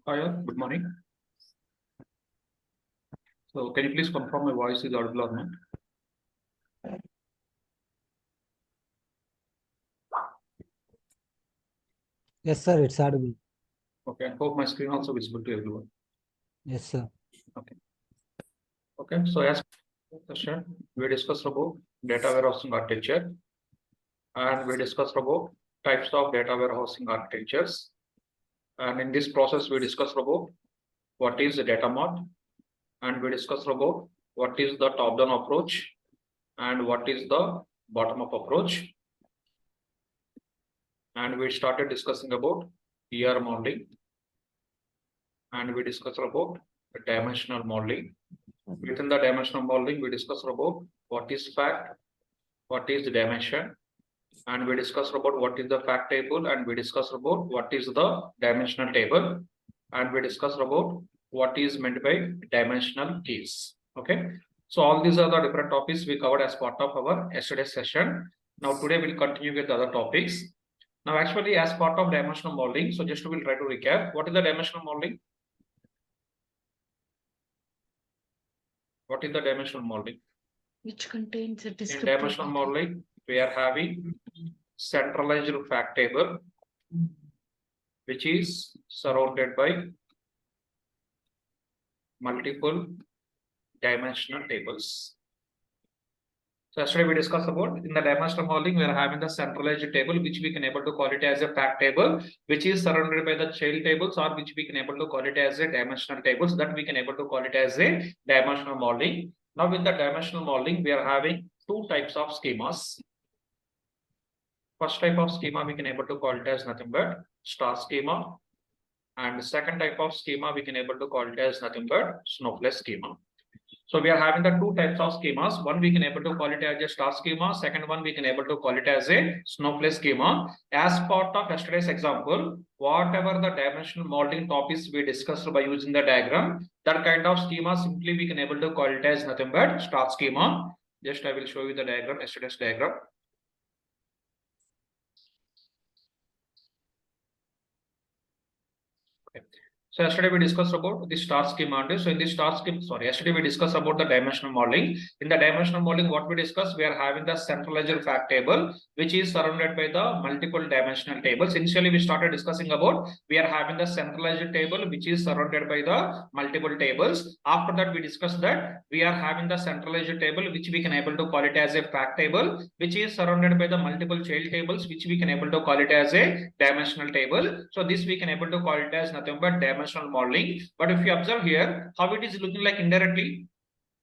Hi, all. Good morning. So, can you please confirm my voice is audible or not? Yes, sir, it's audible. Okay, I hope my screen also visible to everyone. Yes, sir. Okay. Okay, so as session, we discussed about data warehousing architecture, and we discussed about types of data warehousing architectures. And in this process, we discussed about what is the data mart, and we discussed about what is the top-down approach and what is the bottom-up approach. And we started discussing about ER modeling, and we discussed about dimensional modeling. Within the dimensional modeling, we discussed about what is fact, what is the dimension, and we discussed about what is the fact table, and we discussed about what is the dimensional table, and we discussed about what is meant by dimensional keys. Okay, so all these are the different topics we covered as part of our yesterday's session. Now today we'll continue with the other topics. Now actually as part of dimensional modeling, so just we'll try to recap. What is the dimensional modeling? What is the dimensional modeling? Which contains a In descriptive dimensional modeling, we are having centralized fact table, which is surrounded by multiple dimensional tables. So yesterday we discussed about in the dimensional modeling, we are having the centralized table, which we can able to call it as a fact table, which is surrounded by the child tables, or which we can able to call it as a dimensional tables, that we can able to call it as a dimensional modeling. Now with the dimensional modeling, we are having two types of schemas. First type of schema we can able to call it as nothing but star schema, and the second type of schema we can able to call it as nothing but snowflake schema. So we are having the two types of schemas. One we can able to call it as a star schema. Second one we can able to call it as a snowflake schema. As part of yesterday's example, whatever the dimensional modeling topics we discussed by using the diagram, that kind of schema simply we can able to call it as nothing but star schema. Just I will show you the diagram, yesterday's diagram. Okay. So yesterday we discussed about the star schema. So in the star schema, yesterday we discussed about the dimensional modeling. In the dimensional modeling, what we discussed, we are having the centralized fact table, which is surrounded by the multiple dimensional tables. Initially, we started discussing about we are having the centralized table, which is surrounded by the multiple tables. After that, we discussed that we are having the centralized table, which we can able to call it as a fact table, which is surrounded by the multiple child tables, which we can able to call it as a dimensional table. So this we can able to call it as nothing but dimensional modeling. But if you observe here, how it is looking like indirectly,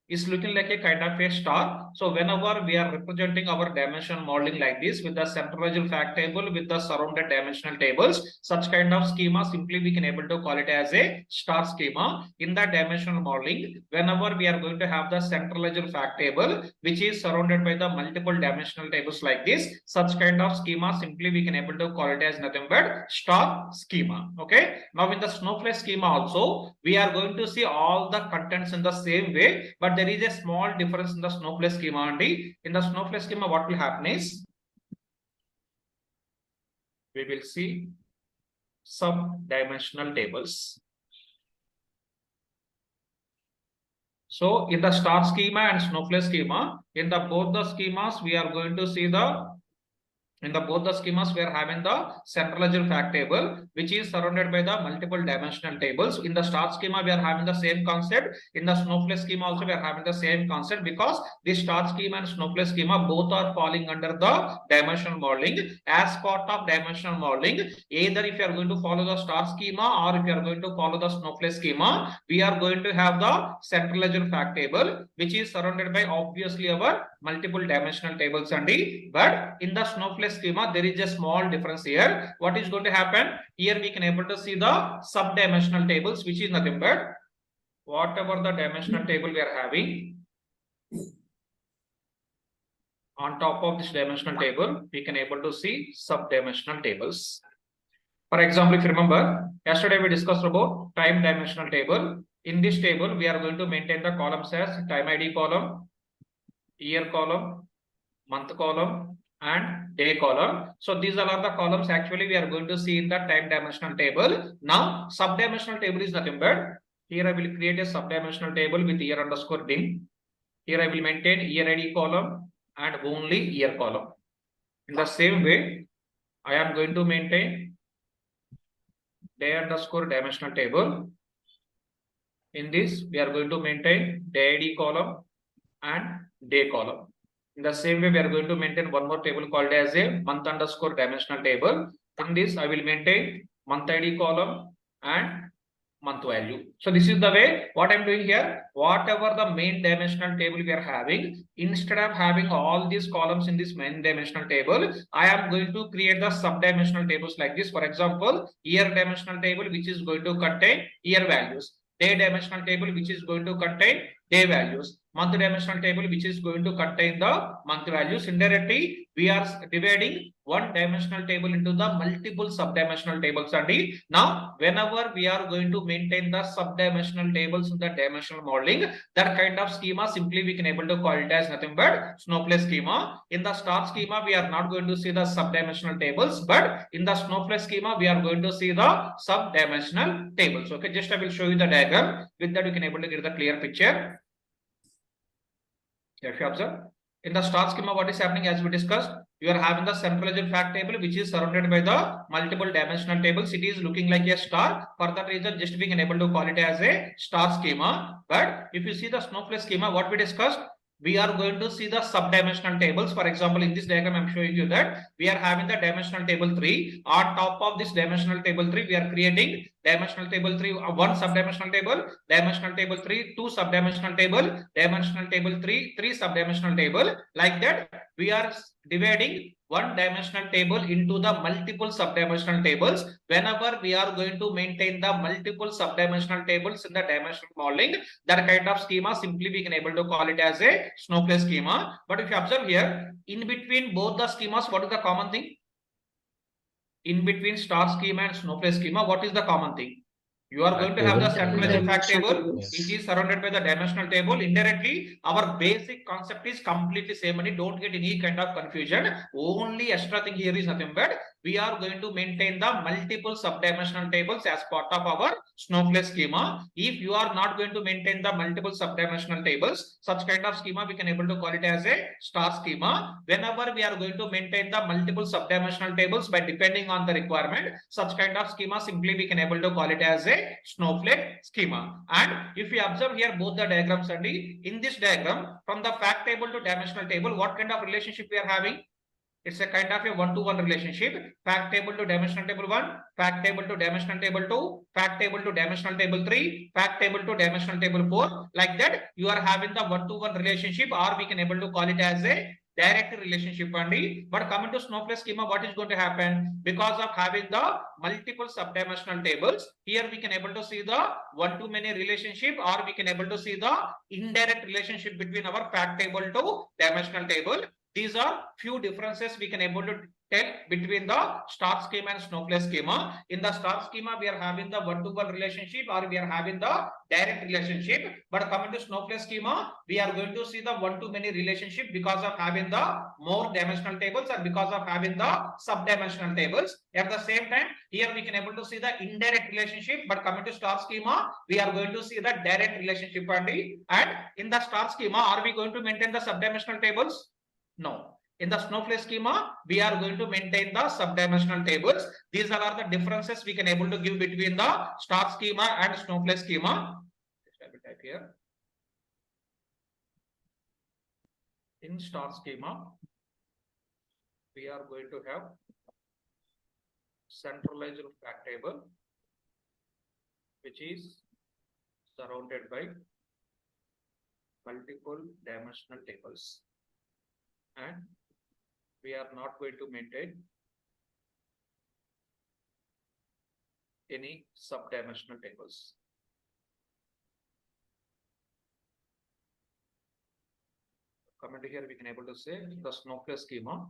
is looking like a kind of a star. So whenever we are representing our dimensional modeling like this with the centralized fact table with the surrounded dimensional tables, such kind of schema simply we can able to call it as a star schema. In the dimensional modeling, whenever we are going to have the centralized fact table which is surrounded by the multiple dimensional tables like this, such kind of schema simply we can able to call it as nothing but star schema. Okay, now in the snowflake schema also we are going to see all the contents in the same way, but there is a small difference in the snowflake schema only. In the snowflake schema, what will happen is we will see some dimensional tables. So in the star schema and snowflake schema, in the both the schemas, we are going to see in the both the schemas, we are having the central ledger fact table, which is surrounded by the multiple dimensional tables. In the star schema, we are having the same concept. In the snowflake schema also, we are having the same concept, because the star schema and snowflake schema both are falling under the dimensional modeling. As part of dimensional modeling, either if you are going to follow the star schema or if you are going to follow the snowflake schema, we are going to have the central ledger fact table, which is surrounded by obviously our multiple dimensional tables only. But in the snowflake schema, there is a small difference here. What is going to happen here? We can able to see the sub-dimensional tables, which is nothing but whatever the dimensional table we are having, on top of this dimensional table, we can able to see sub-dimensional tables. For example, if you remember, yesterday we discussed about time dimensional table. In this table, we are going to maintain the columns as time ID column, year column, month column, and day column. So these are the columns actually we are going to see in the time dimensional table. Now sub-dimensional table is nothing but, here I will create a sub-dimensional table with year underscore dim. Here I will maintain year ID column and only year column. In the same way, I am going to maintain day underscore dimensional table. In this, we are going to maintain day ID column and day column. In the same way, we are going to maintain one more table called as a month underscore dimensional table. In this, I will maintain month ID column and month value. So this is the way what I'm doing here. Whatever the main dimensional table we are having, instead of having all these columns in this main dimensional table, I am going to create the sub-dimensional tables like this. For example, year dimensional table, which is going to contain year values. Day dimensional table, which is going to contain day values. Month dimensional table, which is going to contain the month values. Indirectly, we are dividing one dimensional table into the multiple sub-dimensional tables. And now, whenever we are going to maintain the sub-dimensional tables in the dimensional modeling, that kind of schema, simply we can able to call it as nothing but snowflake schema. In the star schema, we are not going to see the sub-dimensional tables, but in the snowflake schema, we are going to see the sub-dimensional tables. Okay, just I will show you the diagram. With that, you can able to get the clear picture. If you observe, in the star schema, what is happening as we discussed, you are having the central ledger fact table, which is surrounded by the multiple dimensional tables. It is looking like a star. For that reason, just we can able to call it as a star schema. But if you see the snowflake schema, what we discussed, we are going to see the sub-dimensional tables. For example, in this diagram, I'm showing you that we are having the dimensional table 3. On top of this dimensional table 3, we are creating dimensional table 3, one sub-dimensional table, dimensional table 3, two sub-dimensional table, dimensional table 3, three sub-dimensional table. Like that, we are dividing one dimensional table into the multiple sub-dimensional tables. Whenever we are going to maintain the multiple sub-dimensional tables in the dimensional modeling, that kind of schema, simply we can able to call it as a snowflake schema. But if you observe here, in between both the schemas, what is the common thing? In between star schema and snowflake schema, what is the common thing? You are going to have the central ledger fact table, which is surrounded by the dimensional table. Indirectly, our basic concept is completely same, and don't get any kind of confusion. Only extra thing here is nothing but we are going to maintain the multiple sub-dimensional tables as part of our snowflake schema. If you are not going to maintain the multiple sub-dimensional tables, such kind of schema we can able to call it as a star schema. Whenever we are going to maintain the multiple sub-dimensional tables by depending on the requirement, such kind of schema, simply we can able to call it as a snowflake schema. And if we observe here both the diagrams, and in this diagram, from the fact table to dimensional table, what kind of relationship we are having? It's a kind of a one-to-one relationship. Fact table to dimensional table 1, fact table to dimensional table 2, fact table to dimensional table 3, fact table to dimensional table 4. Like that, you are having the one-to-one relationship, or we can able to call it as a direct relationship only. But coming to snowflake schema, what is going to happen? Because of having the multiple sub-dimensional tables, here we can able to see the one-to-many relationship, or we can able to see the indirect relationship between our fact table to dimensional table. These are few differences we can able to tell between the star schema and snowflake schema. In the star schema, we are having the one-to-one relationship or we are having the direct relationship. But coming to snowflake schema, we are going to see the one-to-many relationship because of having the more dimensional tables and because of having the sub-dimensional tables. At the same time, here we can able to see the indirect relationship. But coming to star schema, we are going to see the direct relationship only. And in the star schema, are we going to maintain the sub-dimensional tables? No. In the snowflake schema, we are going to maintain the sub-dimensional tables. These are the differences we can able to give between the star schema and snowflake schema. I will type here. In star schema, we are going to have centralized fact table, which is surrounded by multiple dimensional tables, and we are not going to maintain any sub-dimensional tables. Comment here, we can able to say the snowflake schema.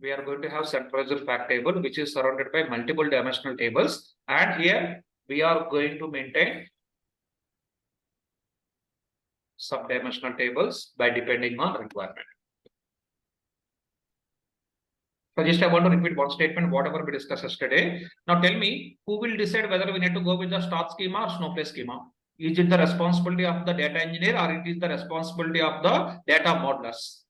We are going to have centralized fact table, which is surrounded by multiple dimensional tables, and here we are going to maintain sub-dimensional tables by depending on requirement. So just I want to repeat one statement, whatever we discussed yesterday. Now tell me, who will decide whether we need to go with the star schema or snowflake schema? Is it the responsibility of the data engineer or it is the responsibility of the data modelers?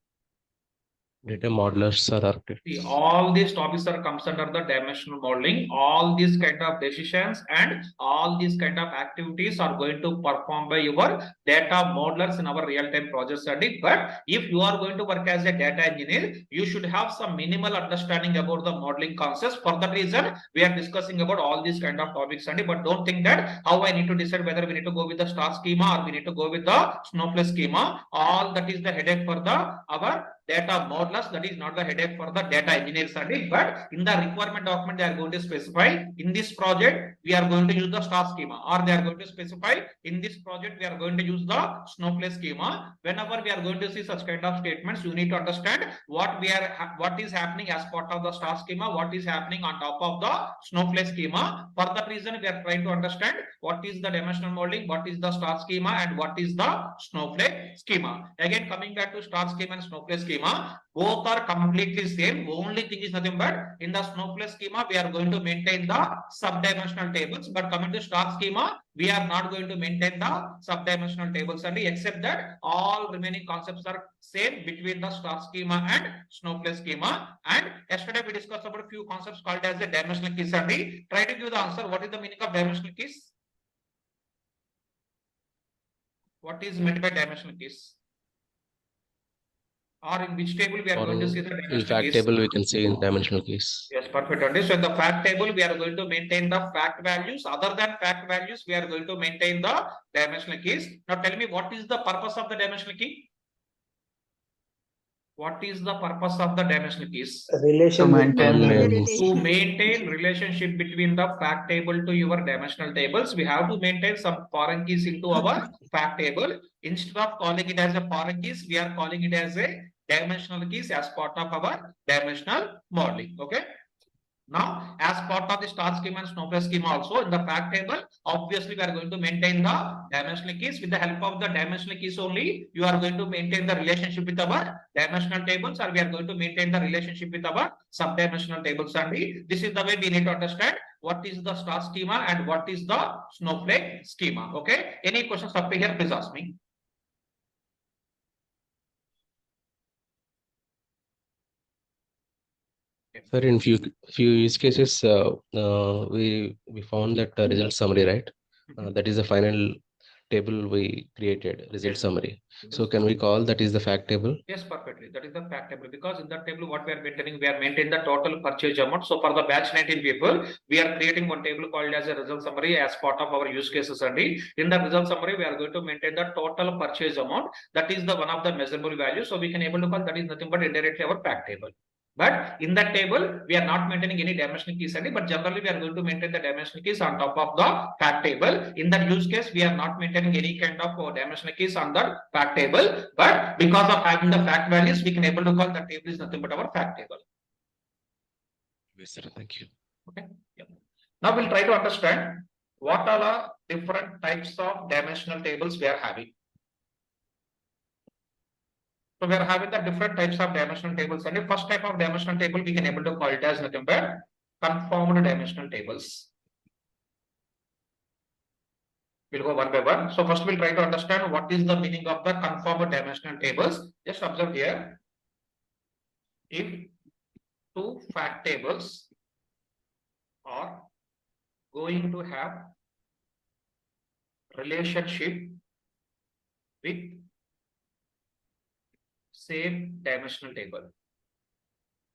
Data modelers are architects. See, all these topics are comes under the dimensional modeling. All these kind of decisions and all these kind of activities are going to perform by your data modelers in our real-time project study. But if you are going to work as a data engineer, you should have some minimal understanding about the modeling concepts. For that reason, we are discussing about all these kind of topics study. But don't think that how I need to decide whether we need to go with the star schema or we need to go with the snowflake schema. All that is the headache for our data modelers. That is not the headache for the data engineers study, but in the requirement document they are going to specify in this project we are going to use the star schema, or they are going to specify in this project we are going to use the snowflake schema. Whenever we are going to see such kind of statements, you need to understand what is happening as part of the star schema, what is happening on top of the snowflake schema. For that reason, we are trying to understand what is the dimensional modeling, what is the star schema, and what is the snowflake schema. Again, coming back to star schema and snowflake schema, both are completely same. Only thing is nothing but in the snowflake schema we are going to maintain the sub-dimensional tables, but coming to star schema we are not going to maintain the sub-dimensional tables only, except that all remaining concepts are same between the star schema and snowflake schema. And yesterday we discussed about a few concepts called as the dimensional keys only. Try to give the answer. What is the meaning of dimensional keys? What is meant by dimensional keys? Or in which table we are going to see the dimensional fact keys? table we can see in dimensional keys. Yes, perfect. So in the fact table, we are going to maintain the fact values. Other than fact values, we are going to maintain the dimensional keys. Now tell me, what is the purpose of the dimensional key? What is the purpose of the dimensional keys? Relation To maintain relationship between the fact table to your dimensional tables. We have to maintain some foreign keys into our fact table. Instead of calling it as a foreign keys, we are calling it as a dimensional keys as part of our dimensional modeling. Okay. Now, as part of the star schema and snowflake schema also, in the fact table, obviously we are going to maintain the dimensional keys. With the help of the dimensional keys only, you are going to maintain the relationship with our dimensional tables, or we are going to maintain the relationship with our sub-dimensional tables only. This is the way we need to understand what is the star schema and what is the snowflake schema. Okay. Any questions up here, please ask me. Sir, in few use cases, we found that result summary, right? That is the final table we created, result summary. So can we call that is the fact table? Yes, perfectly. That is the fact table, because in that table, what we are maintaining, we are maintaining the total purchase amount. So for the batch 19 people, we are creating one table called as a result summary as part of our use cases only. In the result summary, we are going to maintain the total purchase amount. That is the one of the measurable value. So we can able to call that is nothing but indirectly our fact table. But in that table, we are not maintaining any dimensional keys, but generally we are going to maintain the dimensional keys on top of the fact table. In that use case, we are not maintaining any kind of dimensional keys on the fact table. But because of having the fact values, we can able to call the table is nothing but our fact table. Yes, sir. Thank you. Okay. Yeah. Now we'll try to understand what are the different types of dimensional tables we are having. So we are having the different types of dimensional tables, and the first type of dimensional table we can able to call it as nothing but conformed dimensional tables. We'll go one by one. So first we'll try to understand what is the meaning of the conformed dimensional tables. Just observe here. If two fact tables are going to have relationship with same dimensional table.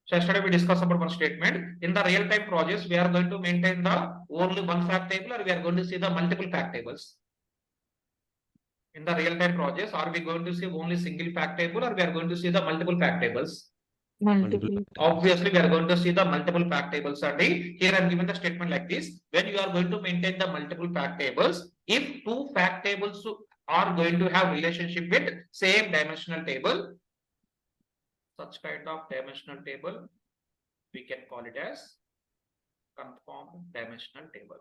So yesterday we discussed about one statement. In the real-time projects, we are going to maintain the only one fact table, or we are going to see the multiple fact tables. In the real-time projects, are we going to see only single fact table, or we are going to see the multiple fact tables? Multiple. Obviously, we are going to see the multiple fact tables. And here I am given the statement like this: when you are going to maintain the multiple fact tables, if two fact tables are going to have relationship with same dimensional table, such kind of dimensional table, we can call it as conformed dimensional table.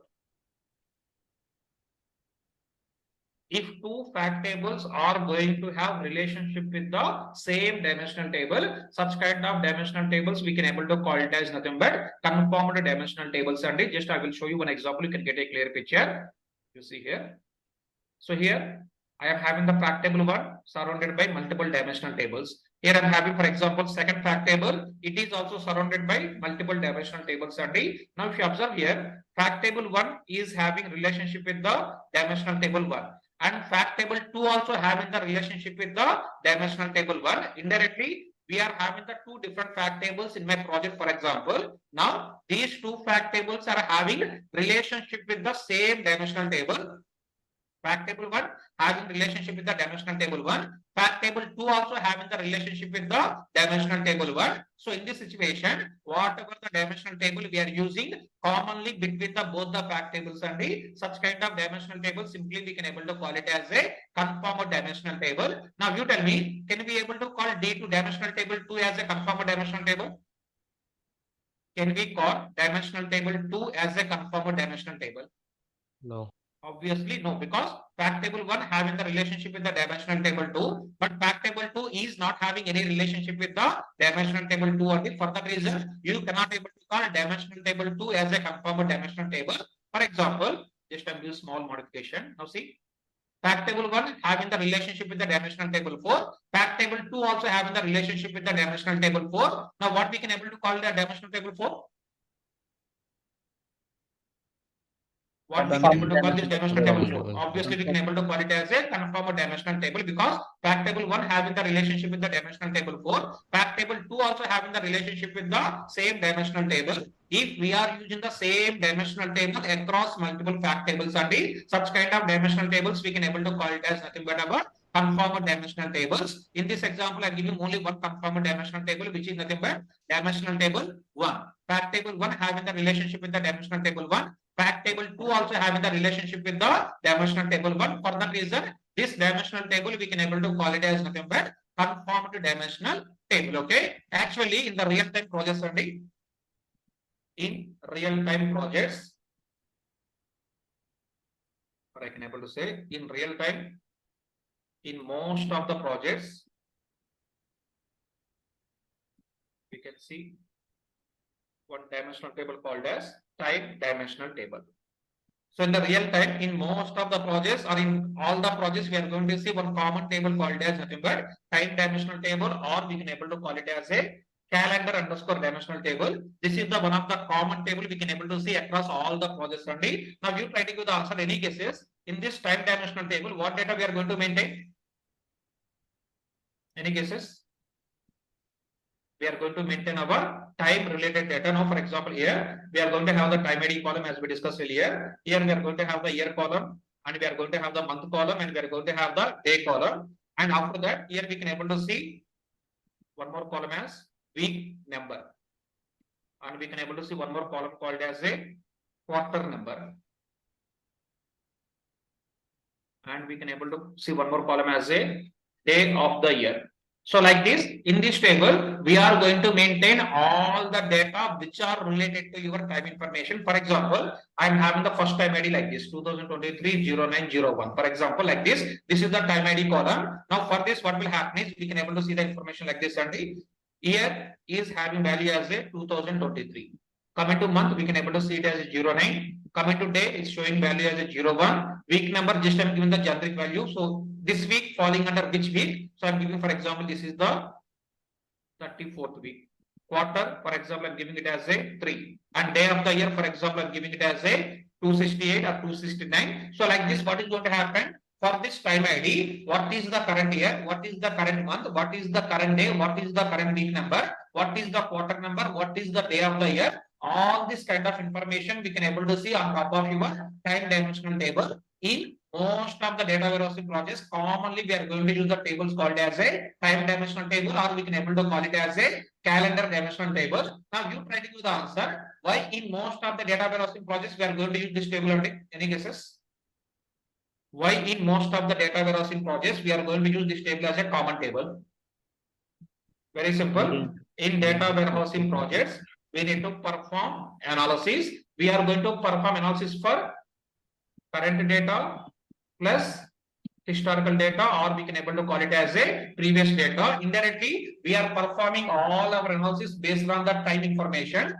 If two fact tables are going to have relationship with the same dimensional table, such kind of dimensional tables we can able to call it as nothing but conformed dimensional tables. And just I will show you one example, you can get a clear picture. You see here. So here I am having the fact table 1 surrounded by multiple dimensional tables. Here I am having, for example, second fact table. It is also surrounded by multiple dimensional tables. And now if you observe here, fact table 1 is having relationship with the dimensional table 1. And fact table 2 also having the relationship with the dimensional table 1. Indirectly, we are having the two different fact tables in my project, for example. Now, these two fact tables are having relationship with the same dimensional table. Fact table 1 having relationship with the dimensional table 1. Fact table 2 also having the relationship with the dimensional table 1. So in this situation, whatever the dimensional table we are using commonly between the both the fact tables and such kind of dimensional table, simply we can able to call it as a conformed dimensional table. Now you tell me, can we be able to call D2 dimensional table 2 as a conformed dimensional table? Can we call dimensional table 2 as a conformed dimensional table? No. Obviously no, because fact table 1 having the relationship with the dimensional table 2, but fact table 2 is not having any relationship with the dimensional table 2 only. For that reason, you cannot able to call dimensional table 2 as a conformed dimensional table. For example, just I'm doing small modification. Now see, fact table 1 having the relationship with the dimensional table 4. Fact table 2 also having the relationship with the dimensional table 4. Now what we can able to call the dimensional table 4? What we can able to call this dimensional table 4? Obviously, we can able to call it as a conformed dimensional table, because fact table 1 having the relationship with the dimensional table 4. Fact table 2 also having the relationship with the same dimensional table. If we are using the same dimensional table across multiple fact tables and such kind of dimensional tables, we can able to call it as nothing but our conformed dimensional tables. In this example, I am giving only one conformed dimensional table, which is nothing but dimensional table 1. Fact table 1 having the relationship with the dimensional table 1. Fact table 2 also having the relationship with the dimensional table 1. For that reason, this dimensional table we can able to call it as nothing but conformed dimensional table. Okay. Actually, in the real-time projects only, in real-time projects, or I can able to say in real time, in most of the projects, we can see one dimensional table called as time dimensional table. So in the real time, in most of the projects or in all the projects, we are going to see one common table called as nothing but time dimensional table, or we can able to call it as a calendar underscore dimensional table. This is the one of the common table we can able to see across all the projects only. Now you try to give the answer any cases. In this time dimensional table, what data we are going to maintain? Any cases? We are going to maintain our time related data. Now, for example, here we are going to have the time ID column as we discussed earlier. Here we are going to have the year column, and we are going to have the month column, and we are going to have the day column. And after that, here we can able to see one more column as week number. and we can able to see one more column called as a quarter number, and we can able to see one more column as a day of the year. So like this, in this table, we are going to maintain all the data which are related to your time information. For example, I'm having the first time ID like this, 2023-09-01. For example, like this is the time ID column. Now for this, what will happen is we can able to see the information like this, and the year is having value as a 2023. Coming to month, we can able to see it as a 09. Coming to day, it's showing value as a 01. Week number, just I'm giving the generic value. So this week falling under which week? So I'm giving, for example, this is the 34th week. Quarter, for example, I'm giving it as a 3. And day of the year, for example, I'm giving it as a 268 or 269. So like this, what is going to happen? For this time ID, what is the current year? What is the current month? What is the current day? What is the current week number? What is the quarter number? What is the day of the year? All this kind of information we can able to see on top of your time dimensional table. In most of the data warehousing projects, commonly we are going to use the tables called as a time dimensional table, or we can able to call it as a calendar dimensional table. Now you try to give the answer. Why in most of the data warehousing projects we are going to use this table only? Any guesses? Why in most of the data warehousing projects we are going to use this table as a common table? Very simple. In data warehousing projects, we need to perform analysis. We are going to perform analysis for current data plus historical data, or we can able to call it as a previous data. Indirectly, we are performing all our analysis based on the time information.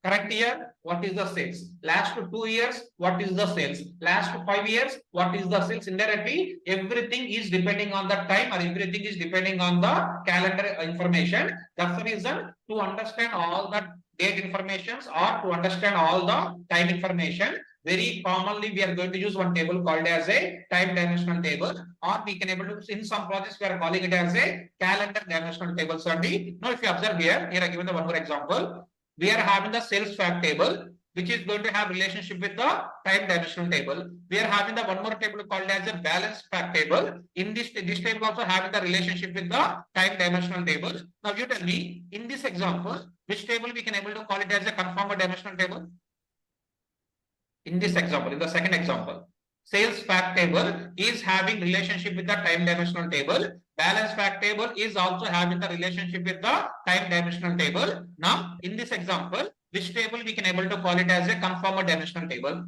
Current year, what is the sales? Last 2 years, what is the sales? Last 5 years, what is the sales? Indirectly, everything is depending on the time, or everything is depending on the calendar information. That's the reason, to understand all the date informations or to understand all the time information, very commonly we are going to use one table called as a time dimensional table, or we can able to, in some projects we are calling it as a calendar dimensional table. Certainly, now if you observe here I given the one more example. We are having the sales fact table, which is going to have relationship with the time dimensional table. We are having the one more table called as a balance fact table. In this table also having the relationship with the time dimensional table. Now you tell me, in this example, which table we can able to call it as a conformer dimensional table? In this example, in the second example, sales fact table is having relationship with the time dimensional table. Balance fact table is also having the relationship with the time dimensional table. Now, in this example, which table we can able to call it as a conformer dimensional table?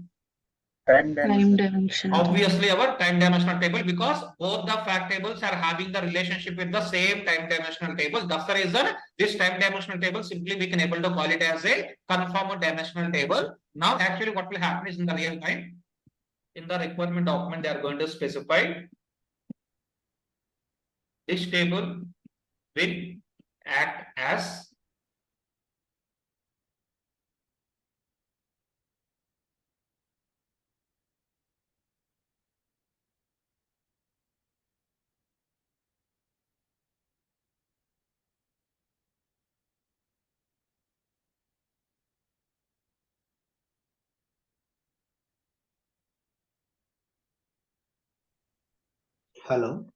Time dimension. Obviously, our time dimensional table, because both the fact tables are having the relationship with the same time dimensional table. That's the reason this time dimensional table simply we can able to call it as a conformer dimensional table. Now, actually, what will happen is in the real time, in the requirement document, they are going to specify this table will act as Hello.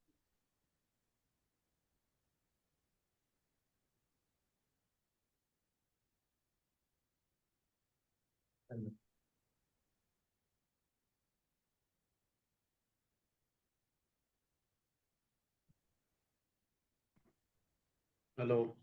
Hello.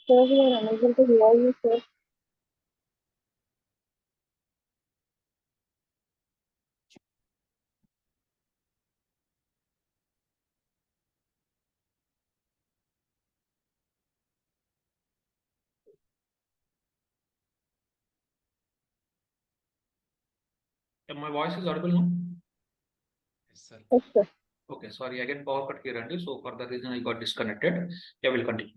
Sir, we are unable to hear you, sir. My voice is audible now? Yes, sir. Yes, sir. Okay, sorry, again power cut here, and so for the reason I got disconnected. Yeah, we'll continue.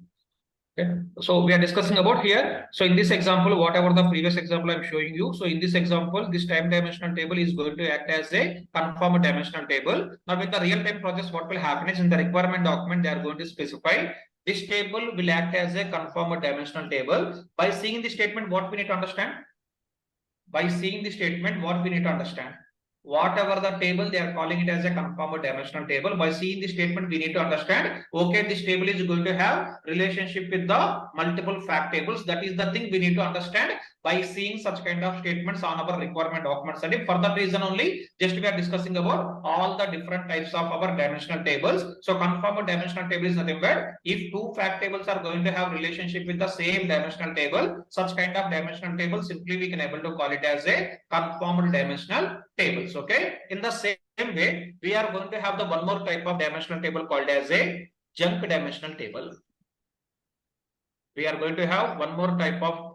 Okay, so we are discussing about here. So in this example, whatever the previous example I'm showing you. So in this example, this time dimensional table is going to act as a conform dimensional table. Now with the real time process, what will happen is in the requirement document, they are going to specify this table will act as a conform dimensional table. By seeing the statement, what we need to understand? By seeing the statement, what we need to understand? Whatever the table, they are calling it as a conformal dimensional table. By seeing the statement, we need to understand, okay, this table is going to have relationship with the multiple fact tables. That is the thing we need to understand by seeing such kind of statements on our requirement documents. And for that reason only, just we are discussing about all the different types of our dimensional tables. So conformal dimensional table is nothing but if two fact tables are going to have relationship with the same dimensional table, such kind of dimensional table simply we can able to call it as a conformal dimensional tables. Okay, in the same way, we are going to have the one more type of dimensional table called as a junk dimensional table. We are going to have one more type of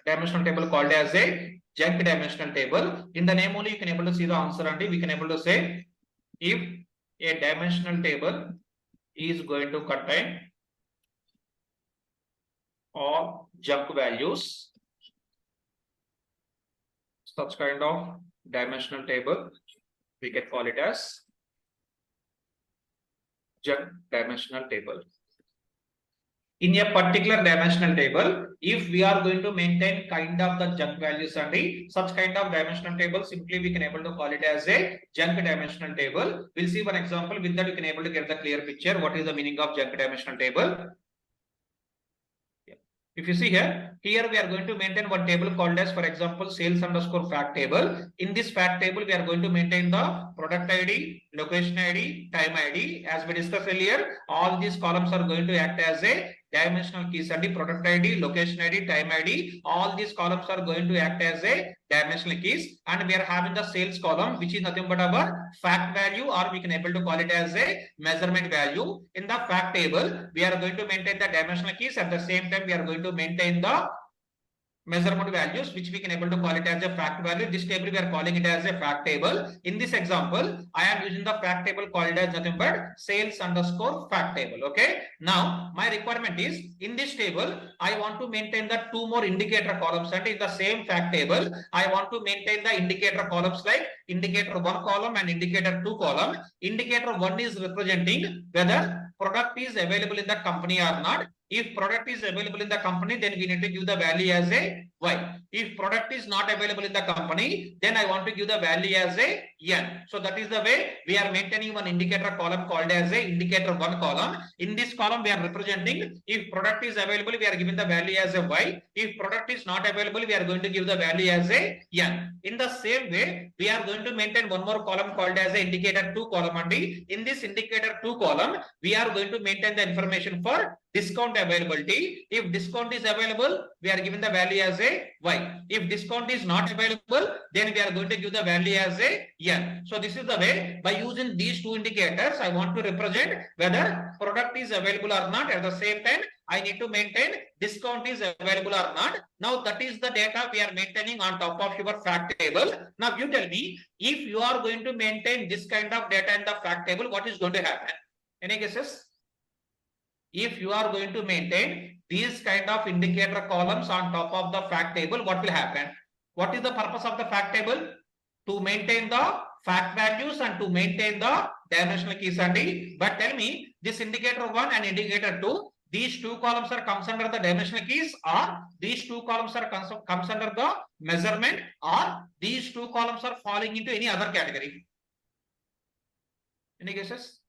dimensional table called as a junk dimensional table. In the name only you can able to see the answer, and we can able to say if a dimensional table is going to contain all junk values, such kind of dimensional table we can call it as junk dimensional table. In a particular dimensional table, if we are going to maintain kind of the junk values and such kind of dimensional table, simply we can able to call it as a junk dimensional table. We'll see one example. With that, we can able to get the clear picture. What is the meaning of junk dimensional table? If you see here we are going to maintain one table called as, for example, sales underscore fact table. In this fact table, we are going to maintain the product ID, location ID, time ID. As we discussed earlier, all these columns are going to act as a dimensional keys, and the product ID, location ID, time ID. All these columns are going to act as a dimensional keys, and we are having the sales column, which is nothing but our fact value, or we can able to call it as a measurement value. In the fact table, we are going to maintain the dimensional keys. At the same time, we are going to maintain the measurement values, which we can able to call it as a fact value. This table we are calling it as a fact table. In this example, I am using the fact table called as nothing but sales underscore fact table. Okay, now my requirement is in this table I want to maintain the two more indicator columns, and in the same fact table I want to maintain the indicator columns like indicator 1 column and indicator 2 column. Indicator 1 is representing whether product is available in the company or not. If product is available in the company, then we need to give the value as a Y. If product is not available in the company, then I want to give the value as a N. So that is the way we are maintaining one indicator column called as a indicator 1 column. In this column, we are representing if product is available, we are giving the value as a Y. If product is not available, we are going to give the value as a N. In the same way, we are going to maintain one more column called as a indicator 2 column, and in this indicator 2 column, we are going to maintain the information for discount availability. If discount is available, we are given the value as a Y. If discount is not available, then we are going to give the value as a N. So this is the way, by using these two indicators, I want to represent whether product is available or not. At the same time, I need to maintain discount is available or not. Now that is the data we are maintaining on top of your fact table. Now you tell me, if you are going to maintain this kind of data in the fact table, what is going to happen? Any guesses? If you are going to maintain these kind of indicator columns on top of the fact table, what will happen? What is the purpose of the fact table? To maintain the fact values and to maintain the dimensional keys and D. But tell me, this indicator 1 and indicator 2, these two columns are comes under the dimensional keys, or these two columns are comes under the measurement, or these two columns are falling into any other category? Any guesses?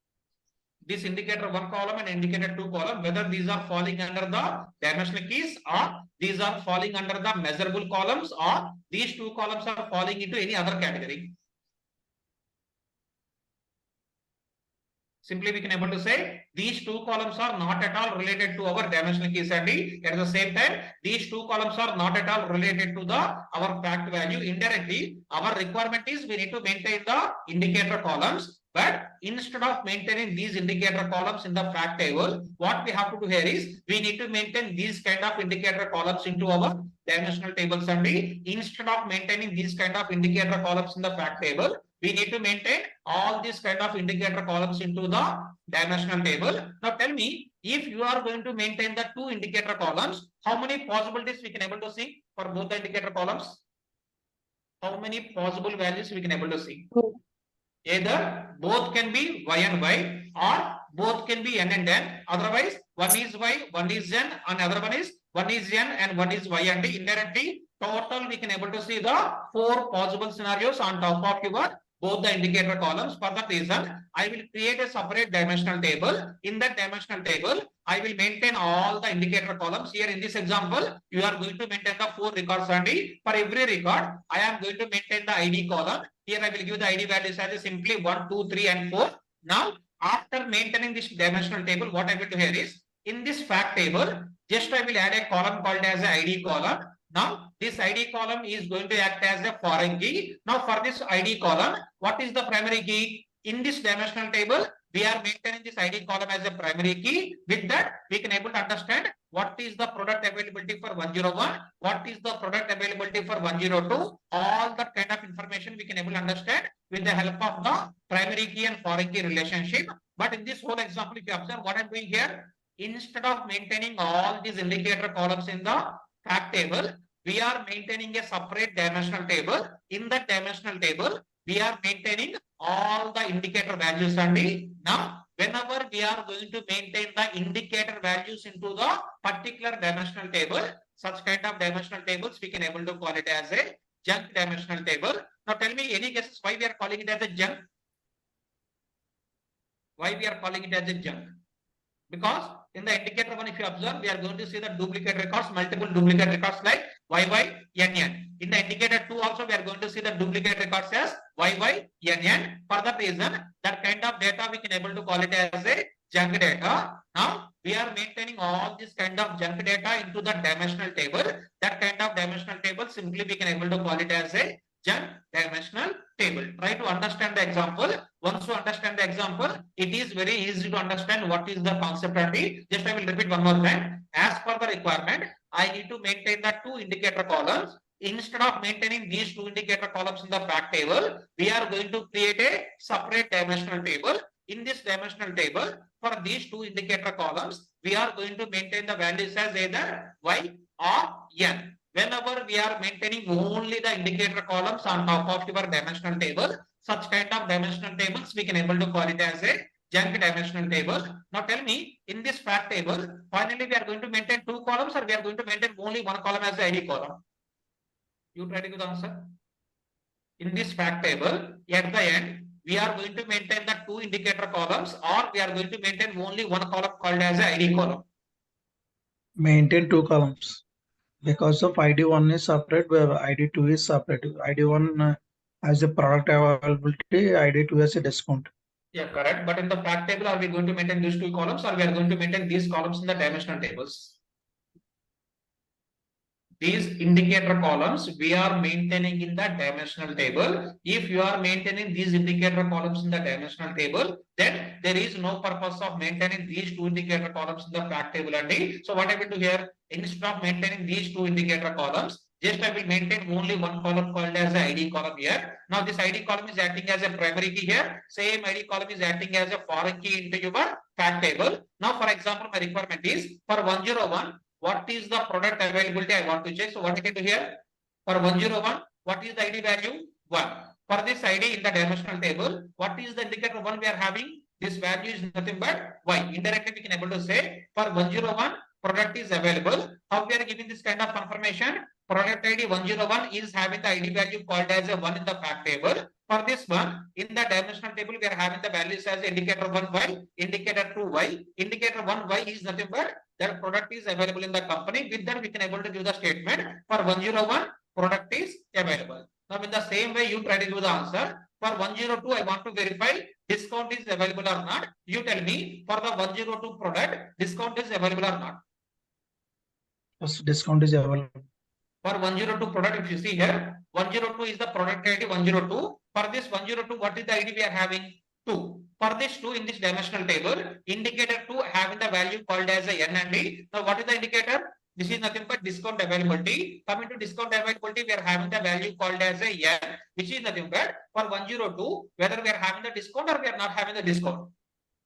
This indicator 1 column and indicator 2 column, whether these are falling under the dimensional keys, or these are falling under the measurable columns, or these two columns are falling into any other category? Simply we can able to say these two columns are not at all related to our dimensional keys, and at the same time these two columns are not at all related to the our fact value. Indirectly, our requirement is we need to maintain the indicator columns. But instead of maintaining these indicator columns in the fact table, what we have to do here is we need to maintain these kind of indicator columns into our dimensional tables only. Instead of maintaining these kind of indicator columns in the fact table, we need to maintain all these kind of indicator columns into the dimensional table. Now tell me, if you are going to maintain the two indicator columns, how many possibilities we can able to see for both the indicator columns? How many possible values we can able to see? Either both can be y and y, or both can be n and n. Otherwise, one is y, one is n, and other one is n and one is y, and indirectly total we can able to see the four possible scenarios on top of your both the indicator columns. For that reason, I will create a separate dimensional table. In that dimensional table, I will maintain all the indicator columns. Here in this example, you are going to maintain the 4 records only. For every record, I am going to maintain the ID column. Here I will give the ID values as simply 1, 2, 3, and 4. Now, after maintaining this dimensional table, what I will do here is, in this fact table, just I will add a column called as a ID column. Now, this ID column is going to act as a foreign key. Now, for this ID column, what is the primary key? In this dimensional table, we are maintaining this ID column as a primary key. With that, we can able to understand what is the product availability for 101, what is the product availability for 102. All that kind of information we can able to understand with the help of the primary key and foreign key relationship. But in this whole example, if you observe what I'm doing here, instead of maintaining all these indicator columns in the fact table, we are maintaining a separate dimensional table. In that dimensional table, we are maintaining all the indicator values only. Now, whenever we are going to maintain the indicator values into the particular dimensional table, such kind of dimensional tables, we can able to call it as a junk dimensional table. Now, tell me any guesses why we are calling it as a junk? Why we are calling it as a junk? Because in the indicator one, if you observe, we are going to see the duplicate records, multiple duplicate records like YY, NN. In the indicator 2 also, we are going to see the duplicate records as YY, NN. For that reason, that kind of data we can able to call it as a junk data. Now, we are maintaining all this kind of junk data into the dimensional table. That kind of dimensional table, simply we can able to call it as a junk dimensional table. Try to understand the example. Once you understand the example, it is very easy to understand what is the concept only. Just I will repeat one more time. As per the requirement, I need to maintain the two indicator columns. Instead of maintaining these two indicator columns in the fact table, we are going to create a separate dimensional table. In this dimensional table, for these two indicator columns, we are going to maintain the values as either y or n. Whenever we are maintaining only the indicator columns on top of your dimensional table, such kind of dimensional tables, we can able to call it as a junk dimensional table. Now tell me, in this fact table, finally we are going to maintain two columns, or we are going to maintain only one column as the ID column? You try to give the answer. In this fact table, at the end, we are going to maintain the two indicator columns, or we are going to maintain only one column called as a ID column? Maintain two columns. Because of ID1 is separate, where ID2 is separate. ID1 has a product availability, ID2 has a discount. Yeah, correct. But in the fact table, are we going to maintain these two columns, or we are going to maintain these columns in the dimensional tables? These indicator columns we are maintaining in the dimensional table. If you are maintaining these indicator columns in the dimensional table, then there is no purpose of maintaining these two indicator columns in the fact table only. So what I will do here, instead of maintaining these two indicator columns, just I will maintain only one column called as the ID column here. Now this ID column is acting as a primary key here. Same ID column is acting as a foreign key into your fact table. Now for example, my requirement is for 101. What is the product availability I want to check? So what I can do here, for 101, what is the ID value? 1. For this ID in the dimensional table, what is the indicator 1 we are having? This value is nothing but y. Indirectly we can able to say for 101, product is available. How we are giving this kind of confirmation? Product ID 101 is having the ID value called as a 1 in the fact table. For this one, in the dimensional table, we are having the values as indicator 1y, indicator 2y. Indicator 1y is nothing but that product is available in the company. With that, we can able to give the statement for 101, product is available. Now, in the same way, you try to give the answer. For 102, I want to verify discount is available or not. You tell me for the 102 product, discount is available or not. Yes, discount is available. For 102 product, if you see here, 102 is the product ID 102. For this 102, what is the ID we are having? 2. For this 2 in this dimensional table, indicator 2 having the value called as a N and D. Now what is the indicator? This is nothing but discount availability. Coming to discount availability, we are having the value called as a N, which is nothing but for 102, whether we are having the discount or we are not having the discount.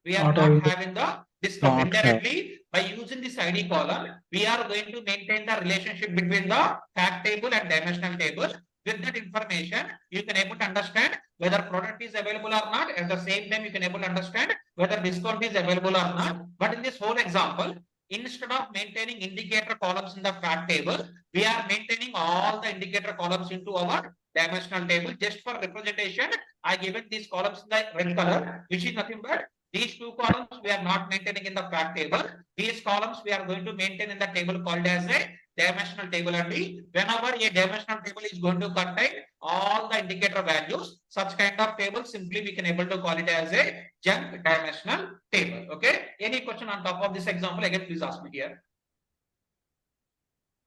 We are not having the discount. Indirectly, by using this ID column, we are going to maintain the relationship between the fact table and dimensional table. With that information, you can able to understand whether product is available or not. At the same time, you can able to understand whether discount is available or not. But in this whole example, instead of maintaining indicator columns in the fact table, we are maintaining all the indicator columns into our dimensional table. Just for representation, I given these columns in the red color, which is nothing but these 2 columns we are not maintaining in the fact table. These columns we are going to maintain in the table called as a dimensional table only. Whenever a dimensional table is going to contain all the indicator values, such kind of table simply we can able to call it as a junk dimensional table. Okay. Any question on top of this example? Again, please ask me here.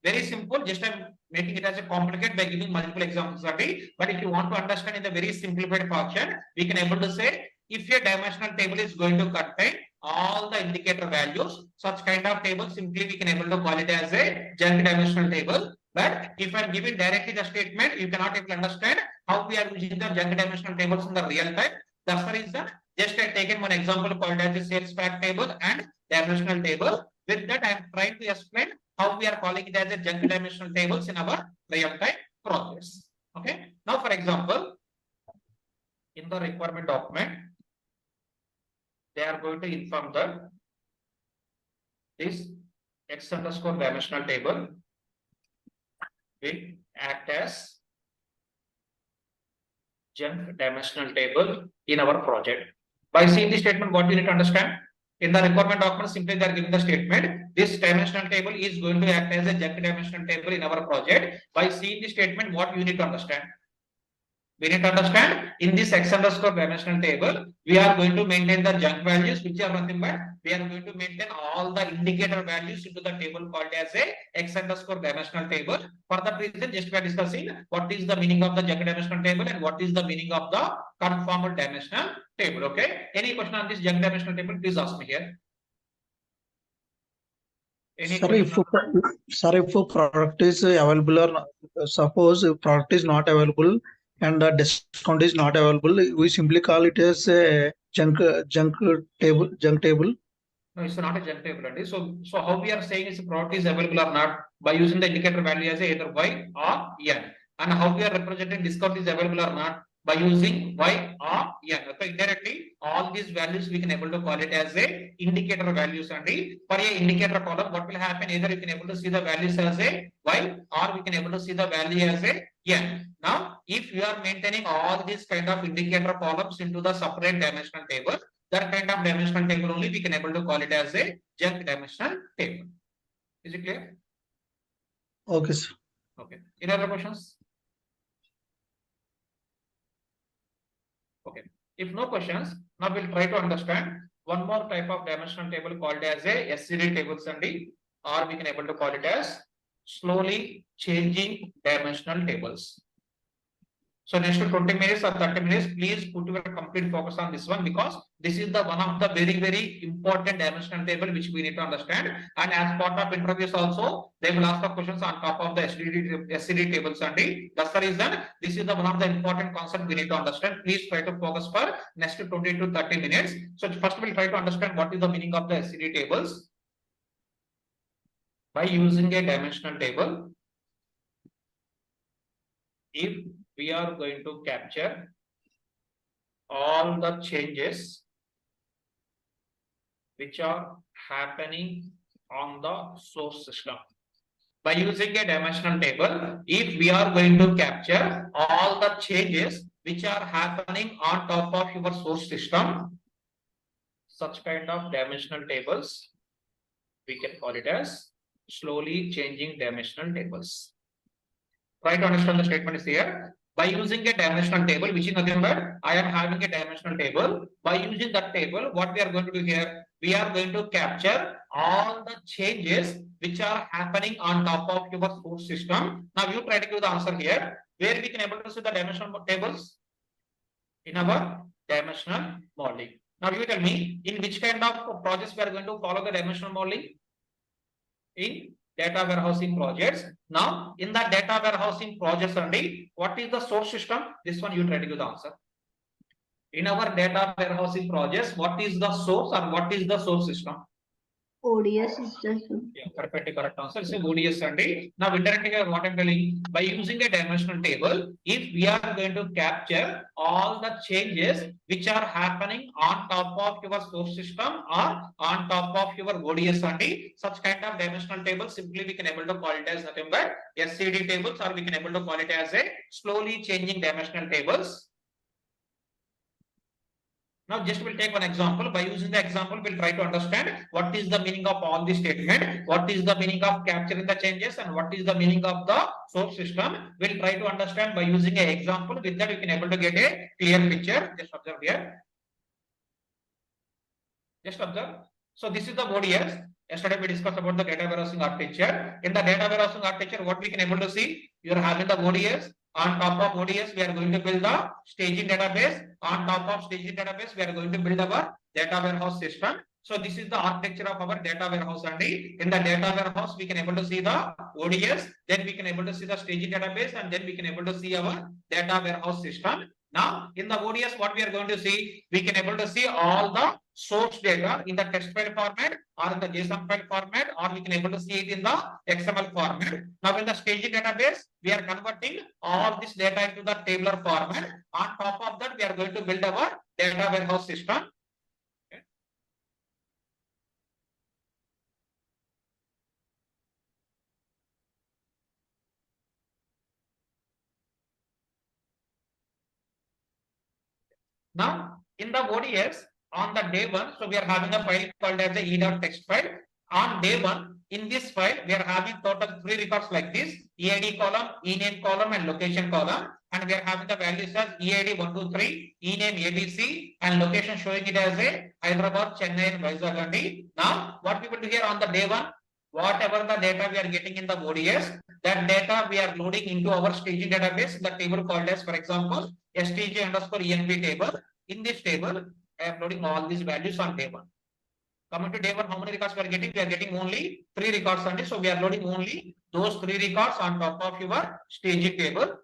Very simple. Just I'm making it as a complicated by giving multiple examples only. But if you want to understand in the very simplified fashion, we can able to say if your dimensional table is going to contain all the indicator values, such kind of table simply we can able to call it as a junk dimensional table. But if I'm giving directly the statement, you cannot able to understand how we are using the junk dimensional tables in the real time. That's the reason. Just I taken one example called as a sales fact table and dimensional table. With that, I am trying to explain how we are calling it as a junk dimensional tables in our real time process. Okay. Now, for example, in the requirement document, they are going to inform that this x underscore dimensional table will act as junk dimensional table in our project. By seeing the statement, what we need to understand? In the requirement document, simply they are giving the statement. This dimensional table is going to act as a junk dimensional table in our project. By seeing the statement, what you need to understand? We need to understand in this x underscore dimensional table, we are going to maintain the junk values, which are nothing but we are going to maintain all the indicator values into the table called as a x underscore dimensional table. For that reason, just we are discussing what is the meaning of the junk dimensional table and what is the meaning of the conformal dimensional table. Okay. Any question on this junk dimensional table? Please ask me here. Sorry, if a product is available or suppose if product is not available and the discount is not available, we simply call it as a junk table. No, it's not a junk table. So how we are saying is the product is available or not by using the indicator value as either Y or N. And how we are representing discount is available or not by using Y or N. So indirectly, all these values we can able to call it as a indicator values only. For a indicator column, what will happen? Either you can able to see the values as a Y or we can able to see the value as a N. Now, if you are maintaining all these kind of indicator columns into the separate dimensional table, that kind of dimensional table only we can able to call it as a junk dimensional table. Is it clear? Okay, sir. Okay. Any other questions? Okay. If no questions, now we'll try to understand one more type of dimensional table called as a SCD tables only, or we can able to call it as slowly changing dimensional tables. So next 20 minutes or 30 minutes, please put your complete focus on this one because this is the one of the very important dimensional table which we need to understand. And as part of interviews also, they will ask the questions on top of the SCD tables only. That's the reason this is the one of the important concept we need to understand. Please try to focus for next 20 to 30 minutes. So first we'll try to understand what is the meaning of the SCD tables. By using a dimensional table, if we are going to capture all the changes which are happening on the source system. By using a dimensional table, if we are going to capture all the changes which are happening on top of your source system, such kind of dimensional tables, we can call it as slowly changing dimensional tables. Try to understand the statement is here. By using a dimensional table, which is nothing but I am having a dimensional table. By using that table, what we are going to do here, we are going to capture all the changes which are happening on top of your source system. Now you try to give the answer here, where we can able to see the dimensional tables in our dimensional modeling. Now you tell me, in which kind of projects we are going to follow the dimensional modeling? In data warehousing projects. Now, in the data warehousing projects only, what is the source system? This one you try to give the answer. In our data warehousing projects, what is the source or what is the source system? ODS is just Yeah, perfectly correct answer. So ODS only. Now, indirectly, what I'm telling, by using a dimensional table, if we are going to capture all the changes which are happening on top of your source system or on top of your ODS only, such kind of dimensional table, simply we can able to call it as nothing but SCD tables, or we can able to call it as a slowly changing dimensional tables. Now, just we'll take one example. By using the example, we'll try to understand what is the meaning of all the statement, what is the meaning of capturing the changes, and what is the meaning of the source system. We'll try to understand by using an example. With that, we can able to get a clear picture. Just observe here. Just observe. So this is the ODS. Yesterday we discussed about the data warehousing architecture. In the data warehousing architecture, what we can able to see, you are having the ODS. On top of ODS, we are going to build the staging database. On top of staging database, we are going to build our data warehouse system. So this is the architecture of our data warehouse only. In the data warehouse, we can able to see the ODS, then we can able to see the staging database, and then we can able to see our data warehouse system. Now, in the ODS, what we are going to see, we can able to see all the source data in the text file format or in the JSON file format, or we can able to see it in the XML format. Now, in the staging database, we are converting all this data into the tabular format. On top of that, we are going to build our data warehouse system. Okay. Now, in the ODS, on the day one, so we are having a file called as the e.text file. On day one, in this file, we are having total 3 records like this: EID column, ename column, and location column. And we are having the values as EID 123, ename ABC, and location showing it as a Hyderabad, Chennai, and Vizag. Now, what we will do here on the day one, whatever the data we are getting in the ODS, that data we are loading into our staging database in the table called as, for example, stg_env table. In this table, I am loading all these values on day one. Coming to day one, how many records we are getting? We are getting only 3 records only. So we are loading only those 3 records on top of your staging table.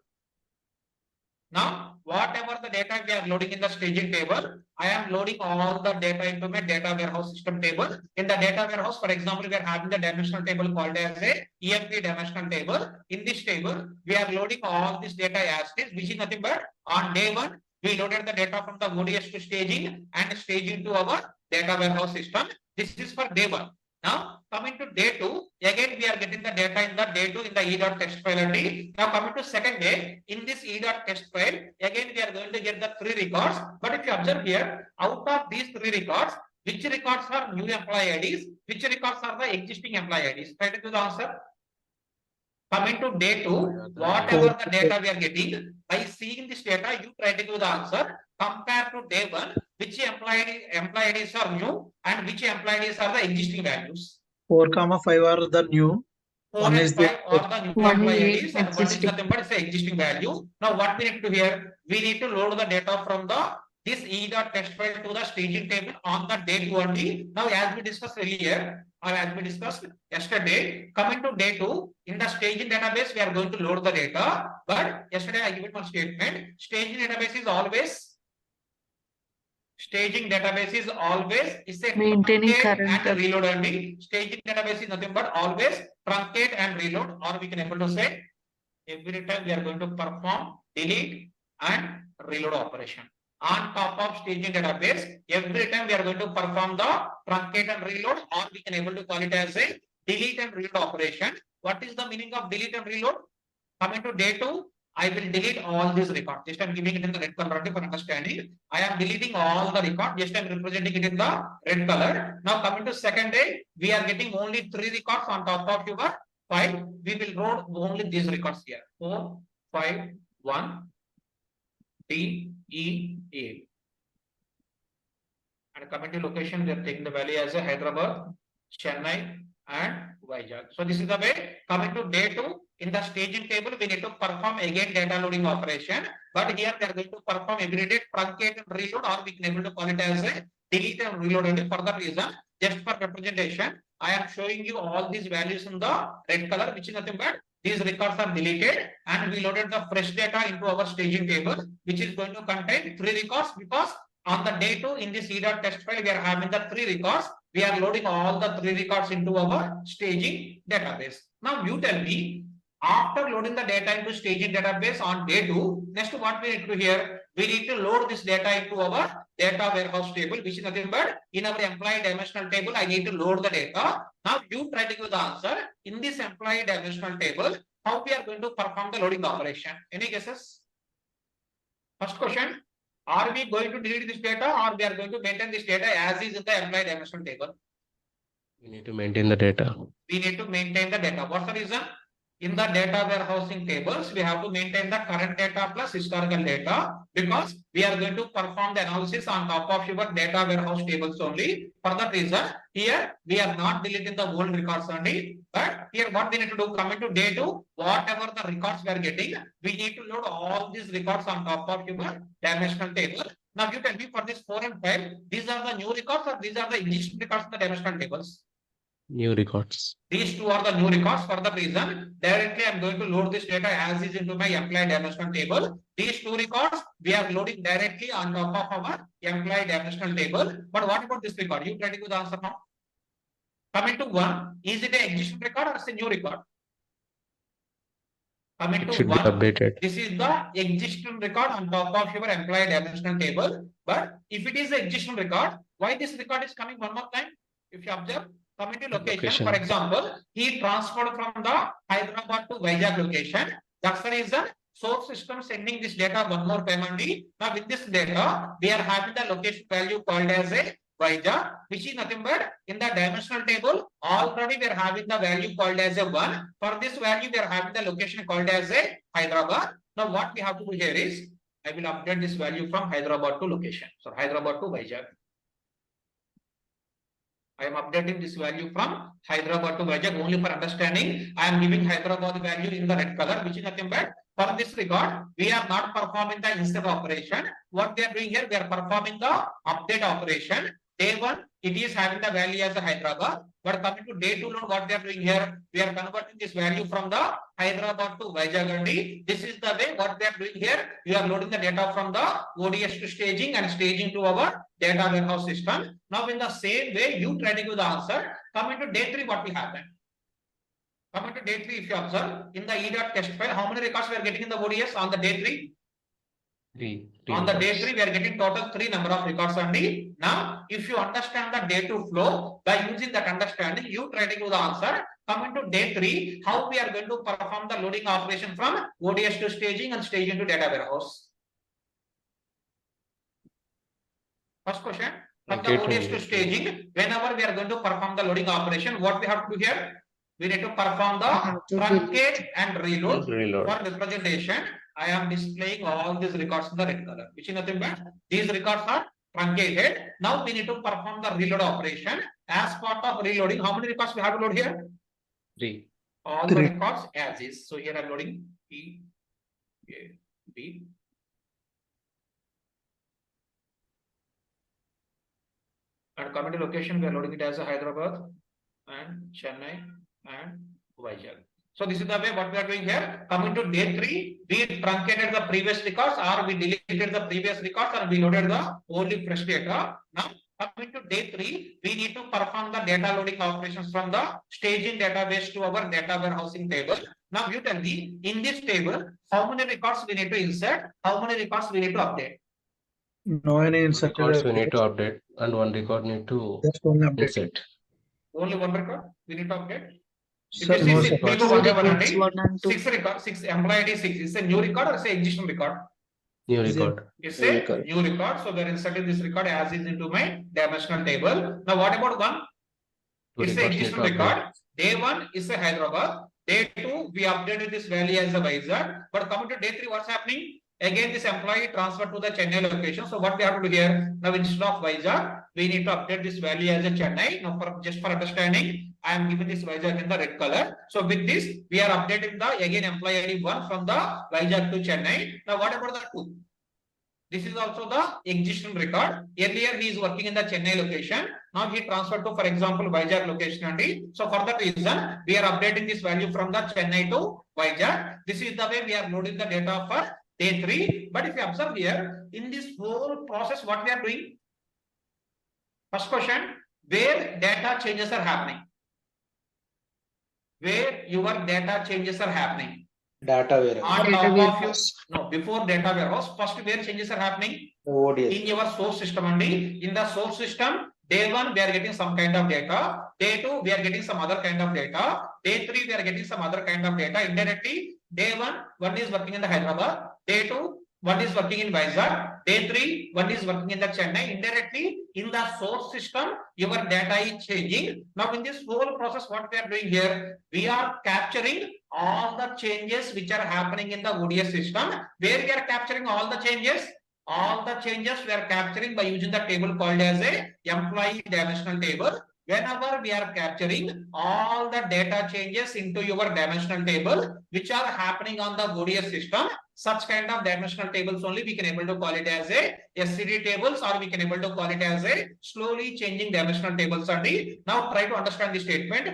Now, whatever the data we are loading in the staging table, I am loading all the data into my data warehouse system table. In the data warehouse, for example, we are having the dimensional table called as a EMP dimensional table. In this table, we are loading all this data as is, which is nothing but on day one, we loaded the data from the ODS to staging and staging to our data warehouse system. This is for day one. Now, coming to day 2, again we are getting the data in the day 2 in the e.text file only. Now, coming to second day, in this e.text file, again we are going to get the 3 records. But if you observe here, out of these 3 records, which records are new employee IDs, which records are the existing employee IDs? Try to do the answer. Coming to day 2, whatever the data we are getting, by seeing this data, you try to give the answer. Compared to day 1, which employee IDs are new and which employee IDs are the existing values? 4, 5 are the new. 4 One and is 5 are the new One employee is IDs, and 1 is existing. nothing but it's the existing value. Now, what we need to do here? We need to load the data from the this e.text file to the staging table on the day 2 only. Now, as we discussed earlier, or as we discussed yesterday, coming to day 2, in the staging database, we are going to load the data. But yesterday I given one statement. Staging database is always is a Maintaining truncate current and reload only. Staging database is nothing but always truncate and reload, or we can able to say every time we are going to perform delete and reload operation. On top of staging database, every time we are going to perform the truncate and reload, or we can able to call it as a delete and reload operation. What is the meaning of delete and reload? Coming to day 2, I will delete all these records. Just I am giving it in the red color for understanding. I am deleting all the records. Just I am representing it in the red color. Now coming to second day, we are getting only 3 records on top of your file. We will load only these records here. 4, 5, 1, D, E, A. And coming to location, we are taking the value as a Hyderabad, Chennai, and Vizag. So this is the way. Coming to day 2, In the staging table, we need to perform again data loading operation. But here we are going to perform immediate truncate and reload, or we can able to call it as a delete and reload. And for that reason, just for representation, I am showing you all these values in the red color, which is nothing but these records are deleted, and we loaded the fresh data into our staging table, which is going to contain 3 records, because on the day 2 in this e.test file, we are having the 3 records. We are loading all the 3 records into our staging database. Now you tell me, after loading the data into staging database on day 2, next what we need to here, we need to load this data into our data warehouse table, which is nothing but in our employee dimensional table, I need to load the data. Now you try to give the answer in this employee dimensional table, how we are going to perform the loading operation. Any guesses? First question, are we going to delete this data, or we are going to maintain this data as is in the employee dimensional table? We need to maintain the data. We need to maintain the data. What's the reason? In the data warehousing tables, we have to maintain the current data plus historical data, because we are going to perform the analysis on top of your data warehouse tables only. For that reason, here we are not deleting the old records only, but here what we need to do, coming to day 2, whatever the records we are getting, we need to load all these records on top of your dimensional table. Now you tell me, for this 4 and 5, these are the new records or these are the existing records in the dimensional tables? New records. These 2 are the new records. For the reason, directly I am going to load this data as is into my employee dimensional table. These 2 records we are loading directly on top of our employee dimensional table. But what about this record? You try to give the answer now. Coming to 1, is it an existing record or is it a new record? Coming It to should be 1, updated. this is the existing record on top of your employee dimensional table. But if it is the existing record, why this record is coming one more time? If you observe, coming to location, for example, he transferred from the Hyderabad to Vizag location. That's the reason source system sending this data one more time only. Now with this data, we are having the location value called as a Vizag, which is nothing but in the dimensional table. Already we are having the value called as a 1. For this value, we are having the location called as a Hyderabad. Now what we have to do here is, I will update this value from Hyderabad to location. So Hyderabad to Vizag. I am updating this value from Hyderabad to Vizag only for understanding. I am giving Hyderabad value in the red color, which is nothing but for this record, we are not performing the insert operation. What we are doing here, we are performing the update operation. Day 1, it is having the value as a Hyderabad. But coming to day 2 load, what we are doing here, we are converting this value from the Hyderabad to Vizag only. This is the way what we are doing here. We are loading the data from the ODS to staging and staging to our data warehouse system. Now in the same way, you try to give the answer. Coming to day 3, what will happen? Coming to day 3, if you observe, in the e.test file, how many records we are getting in the ODS on the day 3? 3. On the day 3, we are getting total 3 number of records only. Now, if you understand the day 2 flow, by using that understanding, you try to give the answer. Coming to day 3, how we are going to perform the loading operation from ODS to staging and staging to data warehouse. First question, from the ODS to staging, whenever we are going to perform the loading operation, what we have to do here? We need to perform the truncate and reload. For representation, I am displaying all these records in the red color, which is nothing but these records are truncated. Now we need to perform the reload operation. As part of reloading, how many records we have to load here? 3. All the records as is. So here I am loading E, A, B. And coming to location, we are loading it as a Hyderabad and Chennai and Vizag. So this is the way what we are doing here. Coming to day 3, we truncated the previous records, or we deleted the previous records, or we loaded the only fresh data. Now coming to day 3, we need to perform the data loading operations from the staging database to our data warehousing table. Now you tell me, in this table, how many records we need to insert, how many records we need to update? No any inserted. Records we need to update, and 1 record need to Just only update. insert. Only 1 record we need to update. Sir, If you no, see sir. 6, we go 1 by 1 only. 6 record, 6 employee ID 6. Is a new record or is a existing record? New Is it- record. It's New a record. new record. So we are inserting this record as is into my dimensional table. Now what about 1? 2 It's a records need existing to record. update. Day 1 is a Hyderabad. Day 2, we updated this value as a Vizag. But coming to day 3, what's happening? Again, this employee transferred to the Chennai location. So what we have to do here? Now instead of Vizag, we need to update this value as a Chennai. Now just for understanding, I am giving this Vizag in the red color. So with this, we are updating the again employee ID 1 from the Vizag to Chennai. Now what about the 2? This is also the existing record. Earlier he is working in the Chennai location. Now he transferred to, for example, Vizag location only. So for that reason, we are updating this value from the Chennai to Vizag. This is the way we are loading the data for day 3. But if you observe here, in this whole process, what we are doing? First question, where data changes are happening? Where your data changes are happening? Data warehouse. On top of you, no, before data warehouse, first where changes are happening? ODS. In your source system only. In the source system, day 1 we are getting some kind of data, day 2 we are getting some other kind of data, day 3 we are getting some other kind of data. Indirectly, day 1 is working in the Hyderabad, day 2 one is working in Vizag, day 3 one is working in the Chennai. Indirectly, in the source system, your data is changing. Now in this whole process, what we are doing here, we are capturing all the changes which are happening in the ODS system. Where we are capturing all the changes? All the changes we are capturing by using the table called as a employee dimensional table. Whenever we are capturing all the data changes into your dimensional table, which are happening on the ODS system, such kind of dimensional tables only we can able to call it as a SCD tables, or we can able to call it as a slowly changing dimensional tables only. Now try to understand the statement.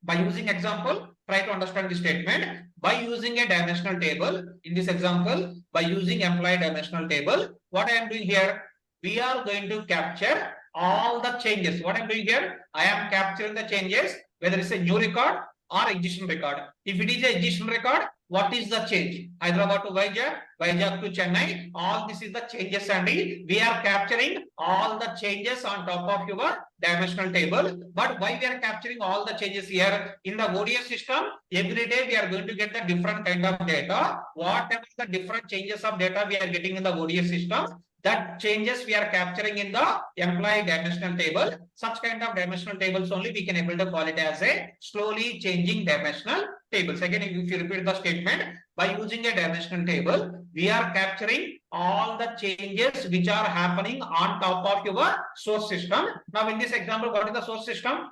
By using example, try to understand the statement. By using a dimensional table, in this example, by using employee dimensional table, what I am doing here, we are going to capture all the changes. What I am doing here, I am capturing the changes, whether it's a new record or existing record. If it is a existing record, what is the change? Hyderabad to Vizag, Vizag to Chennai, all this is the changes, and we are capturing all the changes on top of your dimensional table. But why we are capturing all the changes here? In the ODS system, every day we are going to get the different kind of data. Whatever the different changes of data we are getting in the ODS system, that changes we are capturing in the employee dimensional table. Such kind of dimensional tables only we can able to call it as a slowly changing dimensional tables. Again, if you repeat the statement, by using a dimensional table, we are capturing all the changes which are happening on top of your source system. Now in this example, what is the source system?